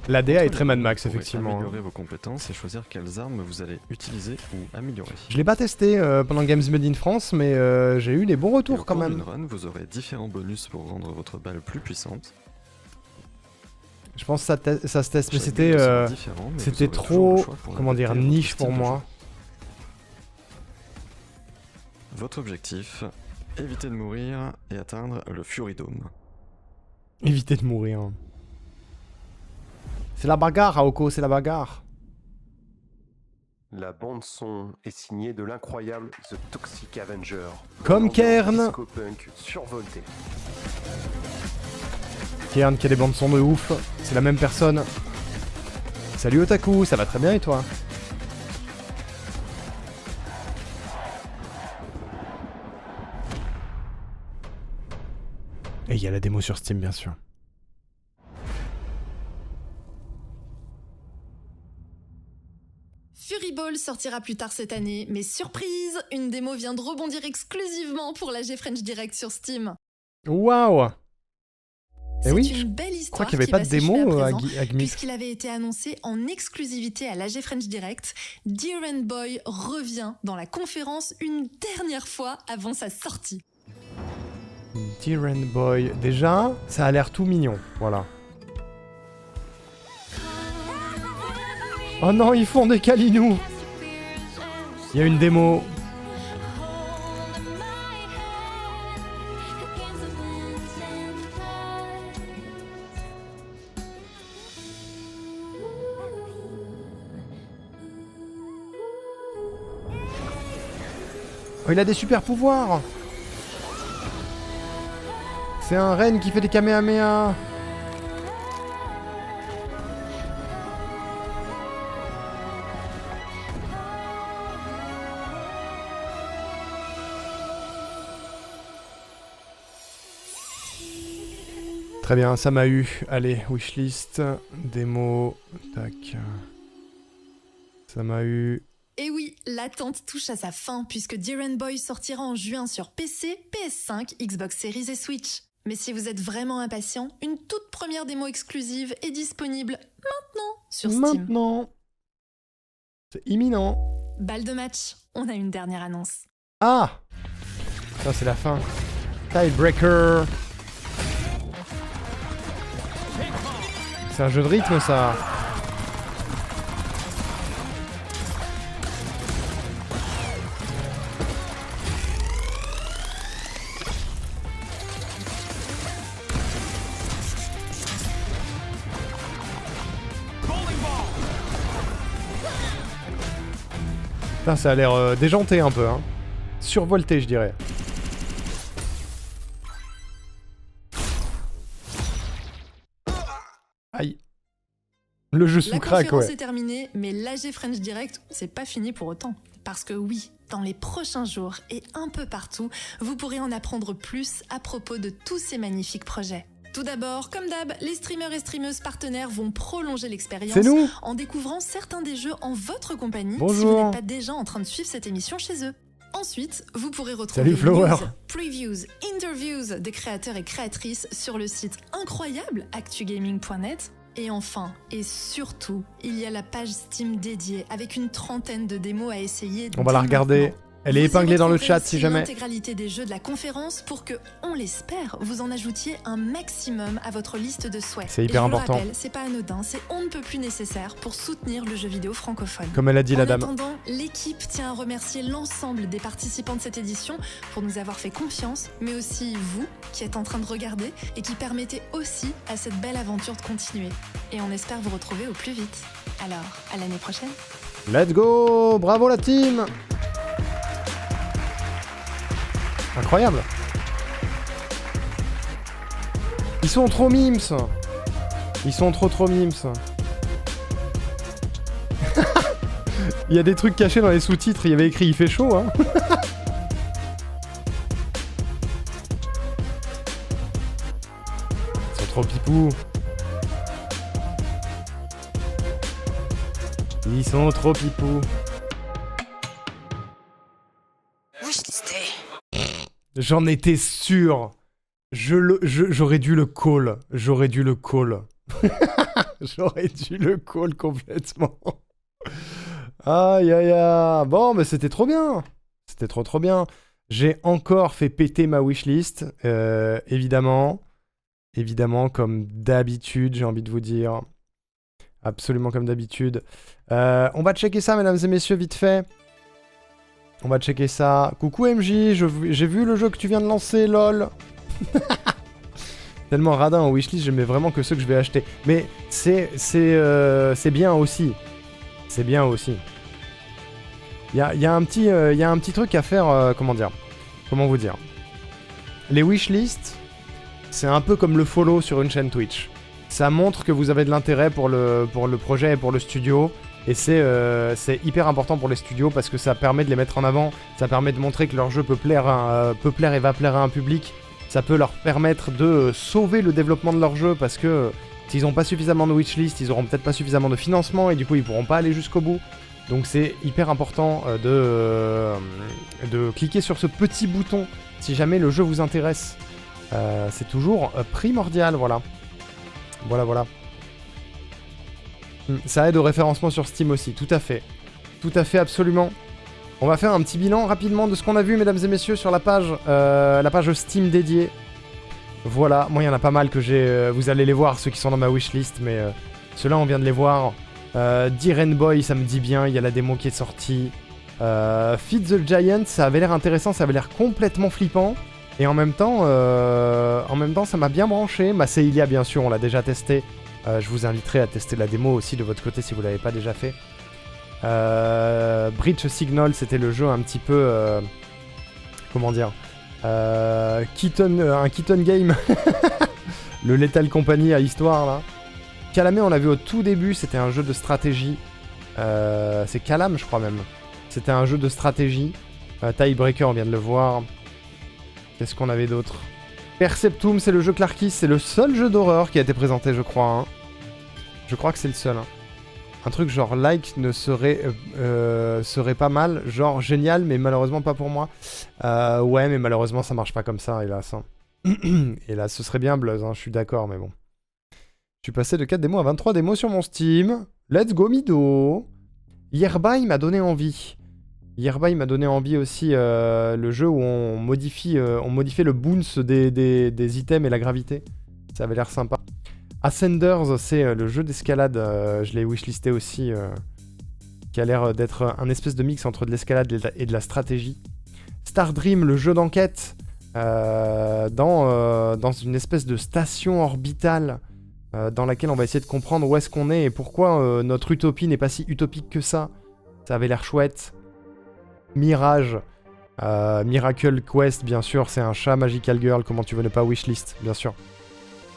La DA est très Mad Max, effectivement. Améliorer vos compétences et choisir quelles armes vous allez utiliser ou améliorer. Je l'ai pas testé pendant Games Made in France, mais j'ai eu des bons retours quand même. Dans une run, vous aurez différents bonus pour rendre votre balle plus puissante. Je pense que ça se teste, mais c'était trop, comment dire, niche pour moi. Votre objectif, éviter de mourir et atteindre le Fury Dome. Éviter de mourir. C'est la bagarre, Aoko, c'est la bagarre. La bande son est signée de l'incroyable The Toxic Avenger. Comme Kern. Disco punk survolté. Kern qui a des bandes son de ouf, c'est la même personne. Salut Otaku, ça va très bien et toi? Et il y a la démo sur Steam bien sûr. Fury Ball sortira plus tard cette année, mais surprise, une démo vient de rebondir exclusivement pour l'AG French Direct sur Steam. Waouh! C'est une belle histoire. Je crois qu'il n'y avait pas de démo à Gmix. Puisqu'il avait été annoncé en exclusivité à l'AG French Direct, Dear and Boy revient dans la conférence une dernière fois avant sa sortie. Dear and Boy, déjà, ça a l'air tout mignon, voilà. Oh non, ils font des câlinous. Il y a une démo. Oh, il a des super pouvoirs. C'est un renne qui fait des kamehameha. Très bien, ça m'a eu. Allez, wishlist, démo, tac. Ça m'a eu. Et oui, l'attente touche à sa fin puisque Dear and Boy sortira en juin sur PC, PS5, Xbox Series et Switch. Mais si vous êtes vraiment impatient, une toute première démo exclusive est disponible maintenant sur Steam. Maintenant. C'est imminent. Balle de match, on a une dernière annonce. Ah! Ça c'est la fin. Tiebreaker. C'est un jeu de rythme ça. Putain, ça a l'air déjanté un peu, hein. Survolté, je dirais. Aïe. Le jeu sous crack, ouais. La conférence est terminée, mais l'AG French Direct, c'est pas fini pour autant. Parce que oui, dans les prochains jours et un peu partout, vous pourrez en apprendre plus à propos de tous ces magnifiques projets. Tout d'abord, comme d'hab, les streamers et streameuses partenaires vont prolonger l'expérience en découvrant certains des jeux en votre compagnie si vous n'êtes pas déjà en train de suivre cette émission chez eux. Ensuite, vous pourrez retrouver news, previews, interviews des créateurs et créatrices sur le site incroyable actugaming.net, Et enfin, et surtout, il y a la page Steam dédiée avec une trentaine de démos à essayer. On va la regarder. maintenant. Elle est Vous y épinglée dans le retrouverez chat si aussi jamais. l'intégralité des jeux de la conférence pour que, on l'espère, vous en ajoutiez un maximum à votre liste de souhaits. C'est hyper Et je important. le rappelle, c'est pas anodin, c'est on ne peut plus nécessaire pour soutenir le jeu vidéo francophone. Comme elle a dit la dame. En attendant, l'équipe tient à remercier l'ensemble des participants de cette édition pour nous avoir fait confiance, mais aussi vous qui êtes en train de regarder et qui permettez aussi à cette belle aventure de continuer. Et on espère vous retrouver au plus vite. Alors, à l'année prochaine. Let's go! Bravo la team! Incroyable! Ils sont trop mimes! Ils sont trop mimes! Il y a des trucs cachés dans les sous-titres, il y avait écrit il fait chaud, hein! Ils sont trop pipous! Ils sont trop pipous! J'en étais sûr. J'aurais dû le call. J'aurais dû le call. J'aurais dû le call complètement. Aïe aïe aïe. Bon, mais c'était trop bien. C'était trop bien. J'ai encore fait péter ma wishlist. Évidemment. Évidemment, comme d'habitude, j'ai envie de vous dire. Absolument comme d'habitude. On va checker ça, mesdames et messieurs, vite fait. On va checker ça. Coucou MJ, j'ai vu le jeu que tu viens de lancer, lol. Tellement radin en wishlist, je mets vraiment que ceux que je vais acheter. Mais c'est bien aussi. C'est bien aussi. Il y a un petit truc à faire, comment dire. Comment vous dire. Les wishlists, c'est un peu comme le follow sur une chaîne Twitch. Ça montre que vous avez de l'intérêt pour le projet et pour le studio. Et c'est hyper important pour les studios parce que ça permet de les mettre en avant, ça permet de montrer que leur jeu peut plaire et va plaire à un public. Ça peut leur permettre de sauver le développement de leur jeu parce que s'ils n'ont pas suffisamment de wishlist, ils n'auront peut-être pas suffisamment de financement et du coup ils pourront pas aller jusqu'au bout. Donc c'est hyper important de cliquer sur ce petit bouton si jamais le jeu vous intéresse. C'est toujours primordial, voilà. Voilà. Ça aide au référencement sur Steam aussi, tout à fait. Tout à fait, absolument. On va faire un petit bilan rapidement de ce qu'on a vu, mesdames et messieurs, sur la page Steam dédiée. Voilà, moi il y en a pas mal que j'ai... vous allez les voir, ceux qui sont dans ma wishlist, mais ceux-là on vient de les voir. Diren Boy, ça me dit bien, il y a la démo qui est sortie. Feed the Giant, ça avait l'air intéressant, ça avait l'air complètement flippant. Et en même temps, ça m'a bien branché. Maceilia, bien sûr, on l'a déjà testé. Je vous inviterai à tester la démo aussi de votre côté si vous l'avez pas déjà fait. Breach Signal, c'était le jeu un petit peu... comment dire un Keaton Game. Le Lethal Company à histoire, là. Calamé, on l'a vu au tout début, c'était un jeu de stratégie. C'est Calam, je crois même. C'était un jeu de stratégie. Tiebreaker, on vient de le voir. Qu'est-ce qu'on avait d'autre? Perceptum, c'est le jeu Clarkis, c'est le seul jeu d'horreur qui a été présenté, je crois. Hein. Je crois que c'est le seul. Hein. Un truc genre like ne serait pas mal, genre génial, mais malheureusement pas pour moi. Ouais, mais malheureusement ça marche pas comme ça, hélas. Hein. Et là, ce serait bien Bluzz, hein, je suis d'accord, mais bon. Je suis passé de 4 démos à 23 démos sur mon Steam. Let's go Mido. Yerba, il m'a donné envie. Yerba, il m'a donné envie aussi le jeu où on modifie le bounce des items et la gravité. Ça avait l'air sympa. Ascenders, c'est le jeu d'escalade, je l'ai wishlisté aussi, qui a l'air d'être un espèce de mix entre de l'escalade et de la stratégie. Star Dream, le jeu d'enquête, dans une espèce de station orbitale dans laquelle on va essayer de comprendre où est-ce qu'on est et pourquoi notre utopie n'est pas si utopique que ça. Ça avait l'air chouette. Mirage, Miracle Quest, bien sûr, c'est un chat, Magical Girl, comment tu veux ne pas wishlist, bien sûr.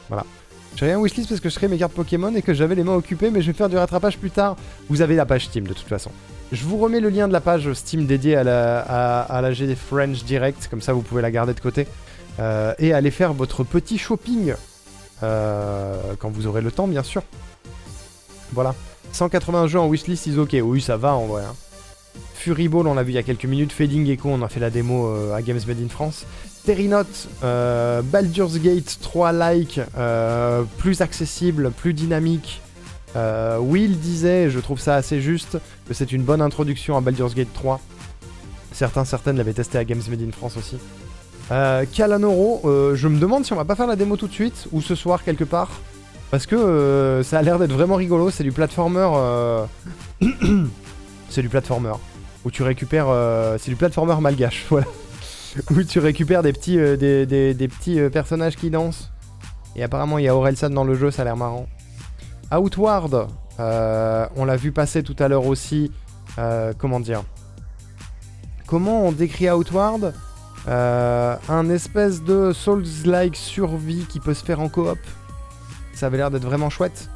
Voilà. J'ai rien wishlist parce que je crée mes cartes Pokémon et que j'avais les mains occupées, mais je vais faire du rattrapage plus tard. Vous avez la page Steam de toute façon. Je vous remets le lien de la page Steam dédiée à la GD French Direct, comme ça vous pouvez la garder de côté. Et aller faire votre petit shopping quand vous aurez le temps, bien sûr. Voilà. 180 jeux en wishlist, is ok. Oui, ça va en vrai. Hein. Fury Ball, on l'a vu il y a quelques minutes. Fading Echo, on a fait la démo à Games Made in France. Terinote, Baldur's Gate 3-like, plus accessible, plus dynamique. Will disait, je trouve ça assez juste, que c'est une bonne introduction à Baldur's Gate 3. Certaines l'avaient testé à Games Made in France aussi. Kalanoro, je me demande si on va pas faire la démo tout de suite, ou ce soir quelque part. Parce que ça a l'air d'être vraiment rigolo, c'est du platformer... c'est du platformer. Où tu récupères... c'est du platformer malgache, voilà. Où tu récupères des petits, des petits personnages qui dansent. Et apparemment il y a Orelsan dans le jeu, ça a l'air marrant. Outward, on l'a vu passer tout à l'heure aussi. Comment dire? Comment on décrit Outward? Un espèce de Souls-like survie qui peut se faire en coop. Ça avait l'air d'être vraiment chouette.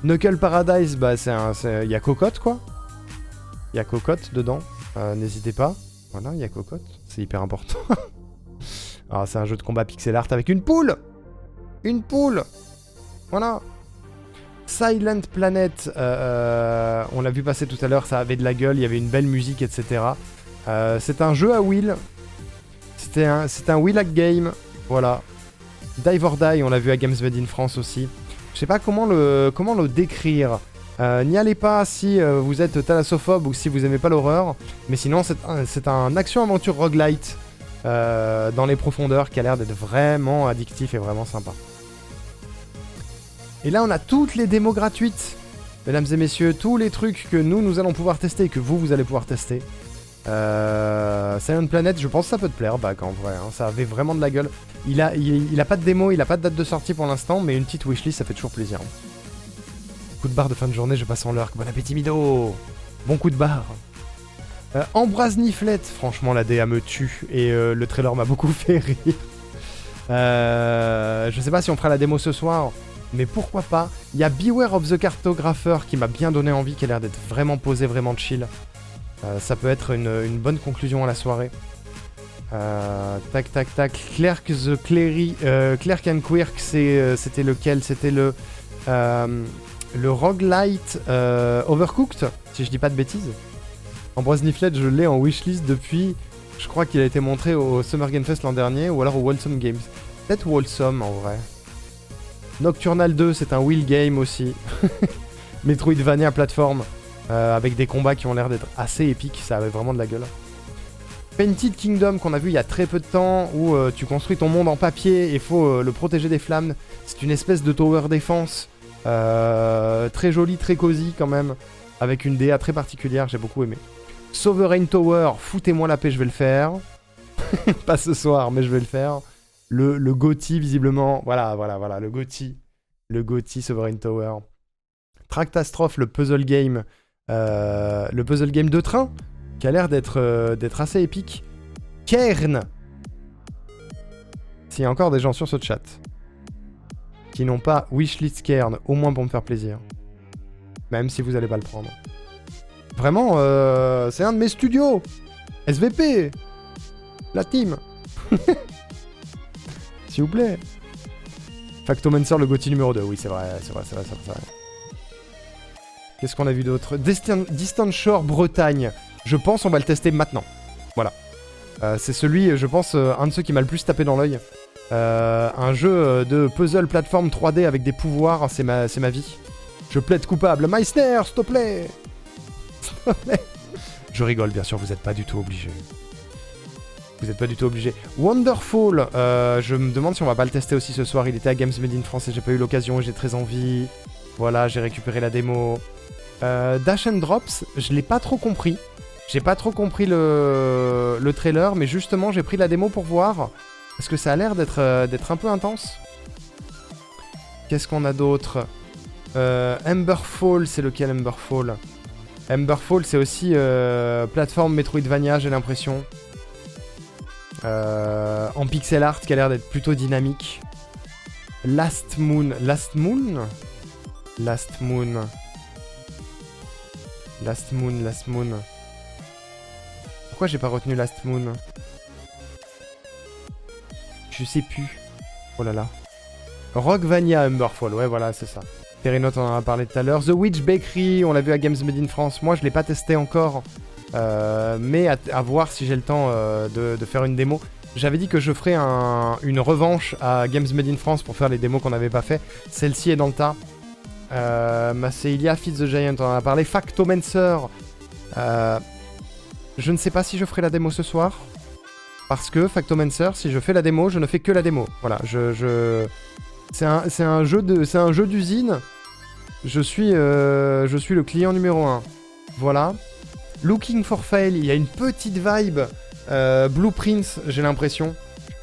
Knuckle Paradise, bah il y a Cocotte quoi. Il y a Cocotte dedans, n'hésitez pas. Voilà, il y a Cocotte, c'est hyper important. Alors c'est un jeu de combat pixel art avec une poule. Une poule. Voilà. Silent Planet, on l'a vu passer tout à l'heure, ça avait de la gueule, il y avait une belle musique, etc. C'est un jeu à Will. C'est un Will-like game, voilà. Dive or Die, on l'a vu à Games Made in France aussi. Je sais pas comment le décrire. N'y allez pas si vous êtes thalassophobe ou si vous aimez pas l'horreur. Mais sinon, c'est un action-aventure roguelite dans les profondeurs qui a l'air d'être vraiment addictif et vraiment sympa. Et là, on a toutes les démos gratuites. Mesdames et messieurs, tous les trucs que nous allons pouvoir tester et que vous allez pouvoir tester. Silent Planet, je pense que ça peut te plaire, Bac, en vrai. Hein, ça avait vraiment de la gueule. Il a pas de démo, il a pas de date de sortie pour l'instant, mais une petite wishlist, ça fait toujours plaisir. Coup de barre de fin de journée, je passe en lurk. Bon appétit, Mido. Bon coup de barre. Ambroise Niflette, franchement, la DA me tue. Et le trailer m'a beaucoup fait rire. Je sais pas si on fera la démo ce soir, mais pourquoi pas. Il y a Beware of the Cartographer qui m'a bien donné envie, qui a l'air d'être vraiment posé, vraiment chill. Ça peut être une bonne conclusion à la soirée. Tac tac tac. Clerk the Clery, Clerk and Quirk, c'était lequel? C'était le roguelite Overcooked, si je dis pas de bêtises. Ambroise Niflette, je l'ai en wishlist depuis, je crois qu'il a été montré au Summer Game Fest l'an dernier, ou alors au Wholesome Games. Peut-être Wholesome en vrai. Nocturnal 2, c'est un Will Game aussi. Metroidvania plateforme, avec des combats qui ont l'air d'être assez épiques, ça avait vraiment de la gueule. Painted Kingdom qu'on a vu il y a très peu de temps, où tu construis ton monde en papier et il faut le protéger des flammes. C'est une espèce de tower défense, très joli, très cosy quand même, avec une DA très particulière, j'ai beaucoup aimé. Sovereign Tower, foutez-moi la paix, je vais le faire. Pas ce soir, mais je vais le faire. Le GOTY, visiblement, voilà, le GOTY Sovereign Tower. Tractastrophe, le puzzle game de train, qui a l'air d'être assez épique. Cairn. S'il y a encore des gens sur ce chat qui n'ont pas wishlist Cairn, au moins pour me faire plaisir. Même si vous allez pas le prendre. Vraiment, c'est un de mes studios. SVP. La team. S'il vous plaît. Factomancer, le GOTY numéro 2. Oui, c'est vrai. Qu'est-ce qu'on a vu d'autre? Distant Shore Bretagne. Je pense on va le tester maintenant. Voilà. C'est celui, je pense, un de ceux qui m'a le plus tapé dans l'œil. Un jeu de puzzle plateforme 3D avec des pouvoirs, c'est ma vie. Je plaide coupable. Meissner, s'il te plaît. S'il te plaît. Je rigole, bien sûr, vous n'êtes pas du tout obligé. Wonderful, je me demande si on va pas le tester aussi ce soir. Il était à Games Made in France et j'ai pas eu l'occasion et j'ai très envie. Voilà, j'ai récupéré la démo. Dash and Drops, je l'ai pas trop compris. J'ai pas trop compris le trailer, mais justement j'ai pris la démo pour voir. Parce que ça a l'air d'être un peu intense. Qu'est-ce qu'on a d'autre? Emberfall, c'est lequel Emberfall? Emberfall, c'est aussi plateforme Metroidvania, j'ai l'impression. En pixel art, qui a l'air d'être plutôt dynamique. Last Moon. Pourquoi j'ai pas retenu Last Moon? Je sais plus. Oh là là. Rockvania Emberfall, ouais voilà, c'est ça. Terinote, on en a parlé tout à l'heure. The Witch Bakery, on l'a vu à Games Made in France. Moi, je l'ai pas testé encore. Mais à voir si j'ai le temps de faire une démo. J'avais dit que je ferais une revanche à Games Made in France pour faire les démos qu'on n'avait pas fait. Celle-ci est dans le tas. Masséilia, Feed the Giant, on en a parlé. Factomancer. Je ne sais pas si je ferai la démo ce soir. Parce que Factomancer, si je fais la démo, je ne fais que la démo. Voilà, c'est un jeu d'usine. Je suis le client numéro 1. Voilà. Looking for Fail, il y a une petite vibe Blueprints, j'ai l'impression.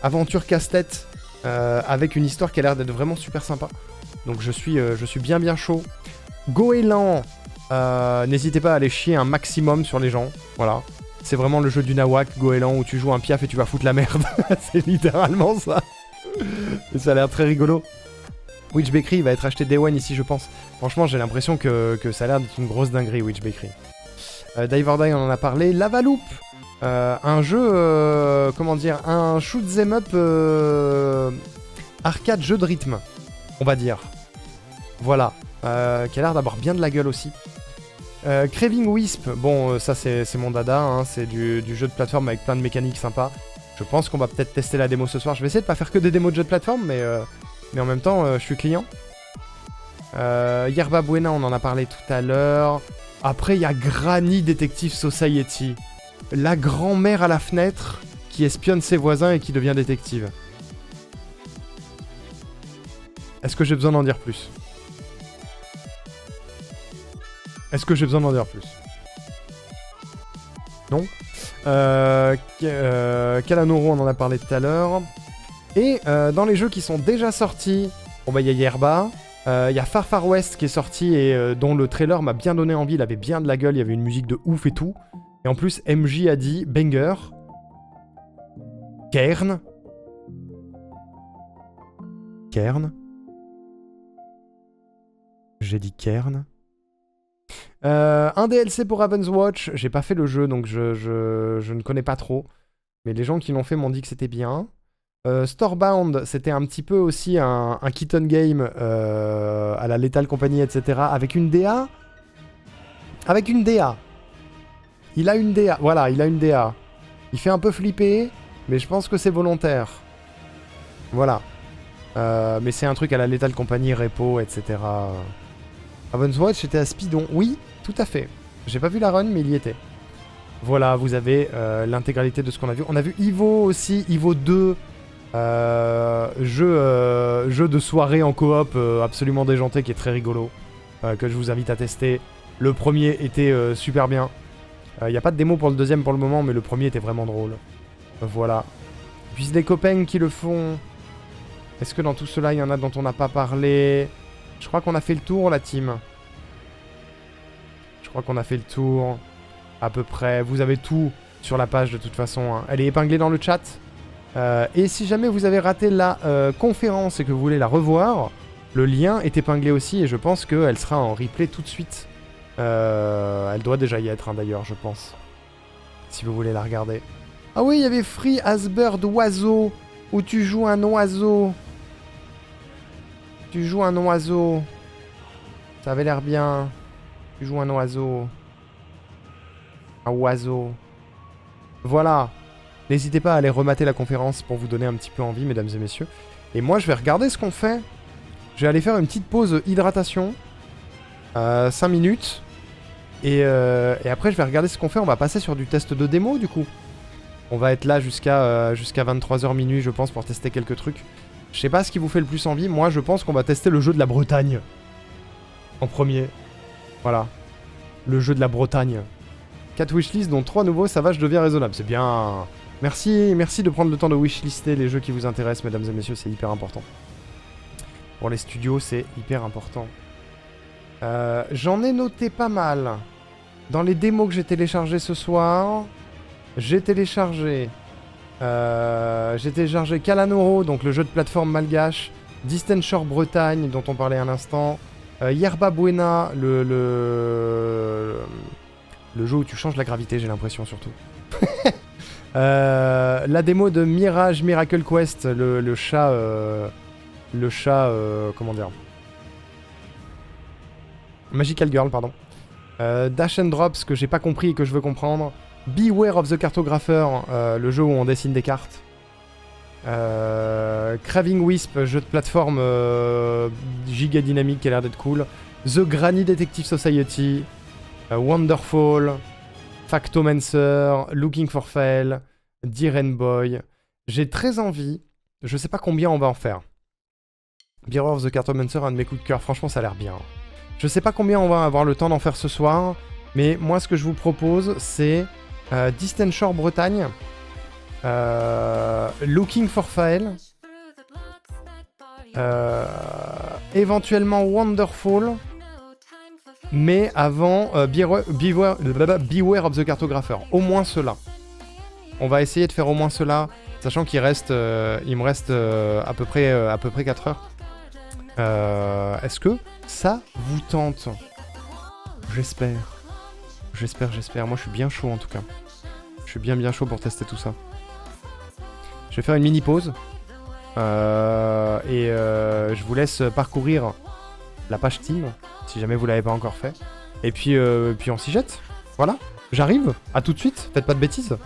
Aventure casse-tête, avec une histoire qui a l'air d'être vraiment super sympa. Donc je suis bien chaud. Goéland, n'hésitez pas à aller chier un maximum sur les gens. Voilà. C'est vraiment le jeu du Nawak, Goéland, où tu joues un piaf et tu vas foutre la merde. C'est littéralement ça. Et ça a l'air très rigolo. Witch Bakery, il va être acheté Day One ici, je pense. Franchement, j'ai l'impression que ça a l'air d'être une grosse dinguerie, Witch Bakery. Dive or Die, on en a parlé. Lavaloop, un jeu, comment dire, un shoot 'em up arcade jeu de rythme, on va dire. Voilà, qui a l'air d'avoir bien de la gueule aussi. Craving Wisp, bon, ça c'est mon dada, hein, c'est du jeu de plateforme avec plein de mécaniques sympas. Je pense qu'on va peut-être tester la démo ce soir. Je vais essayer de pas faire que des démos de jeux de plateforme, mais en même temps, je suis client. Yerba Buena, on en a parlé tout à l'heure. Après, il y a Granny Detective Society. La grand-mère à la fenêtre qui espionne ses voisins et qui devient détective. Est-ce que j'ai besoin d'en dire plus? Non. Kalanoro, on en a parlé tout à l'heure. Et dans les jeux qui sont déjà sortis, bon bah il y a Yerba. Il y a Far Far West qui est sorti et dont le trailer m'a bien donné envie, il avait bien de la gueule, il y avait une musique de ouf et tout. Et en plus, MJ a dit banger. Cairn. J'ai dit Cairn. Un DLC pour Raven's Watch, j'ai pas fait le jeu donc je ne connais pas trop. Mais les gens qui l'ont fait m'ont dit que c'était bien. Storebound, c'était un petit peu aussi un Keaton game à la Lethal Company, etc. Avec une DA. Il a une DA. Voilà, il a une DA. Il fait un peu flipper, mais je pense que c'est volontaire. Voilà. Mais c'est un truc à la Lethal Company, Repo, etc. Raven's Watch, c'était à Speedon. Oui, tout à fait. J'ai pas vu la run, mais il y était. Voilà, vous avez l'intégralité de ce qu'on a vu. On a vu Evo aussi, Evo 2. Jeu de soirée en coop absolument déjanté qui est très rigolo, que je vous invite à tester. Le premier était super bien. Il n'y a pas de démo pour le deuxième pour le moment, mais le premier était vraiment drôle. Voilà. Puis des copains qui le font. Est-ce que dans tout cela il y en a dont on n'a pas parlé? Je crois qu'on a fait le tour, la team. Je crois qu'on a fait le tour à peu près. Vous avez tout sur la page de toute façon, hein. Elle est épinglée dans le chat. Et si jamais vous avez raté la conférence et que vous voulez la revoir, le lien est épinglé aussi et je pense qu'elle sera en replay tout de suite. Elle doit déjà y être, hein, d'ailleurs, je pense. Si vous voulez la regarder. Ah oui, il y avait Free as Bird Oiseau, où tu joues un oiseau. Ça avait l'air bien. Tu joues un oiseau. Un oiseau. Voilà. N'hésitez pas à aller remater la conférence pour vous donner un petit peu envie, mesdames et messieurs. Et moi, je vais regarder ce qu'on fait. Je vais aller faire une petite pause hydratation. 5 minutes. Et après, je vais regarder ce qu'on fait. On va passer sur du test de démo, du coup. On va être là jusqu'à 23h minuit, je pense, pour tester quelques trucs. Je sais pas ce qui vous fait le plus envie. Moi, je pense qu'on va tester le jeu de la Bretagne. En premier. Voilà. Le jeu de la Bretagne. 4 wishlists, dont 3 nouveaux, ça va, je deviens raisonnable. C'est bien... Merci de prendre le temps de wishlister les jeux qui vous intéressent, mesdames et messieurs, c'est hyper important. Pour les studios, c'est hyper important. J'en ai noté pas mal. Dans les démos que j'ai téléchargées ce soir, j'ai téléchargé Kalanoro, donc le jeu de plateforme malgache, Distant Shore Bretagne, dont on parlait un instant, Yerba Buena, le jeu où tu changes la gravité, j'ai l'impression, surtout. La démo de Mirage Miracle Quest, le chat... comment dire, Magical Girl, pardon. Dash and Drops, que j'ai pas compris et que je veux comprendre. Beware of the Cartographer, le jeu où on dessine des cartes. Craving Wisp, jeu de plateforme giga dynamique qui a l'air d'être cool. The Granny Detective Society. Wonderfall. Factomancer. Looking for Fail. Dear and Boy. J'ai très envie. Je sais pas combien on va en faire. Beware of the Cartomancer, un de mes coups de cœur. Franchement, ça a l'air bien. Je sais pas combien on va avoir le temps d'en faire ce soir. Mais moi, ce que je vous propose, c'est Distant Shore Bretagne. Looking for Fail. Éventuellement Wonderful. Mais avant Beware of the Cartographer. Au moins cela. On va essayer de faire au moins cela. Sachant qu'il reste, il me reste à peu près 4 heures. Est-ce que ça vous tente? J'espère. J'espère. Moi, je suis bien chaud en tout cas. Je suis bien chaud pour tester tout ça. Je vais faire une mini pause. Et je vous laisse parcourir la page Steam, si jamais vous l'avez pas encore fait. Et puis on s'y jette. Voilà. J'arrive. À tout de suite. Faites pas de bêtises.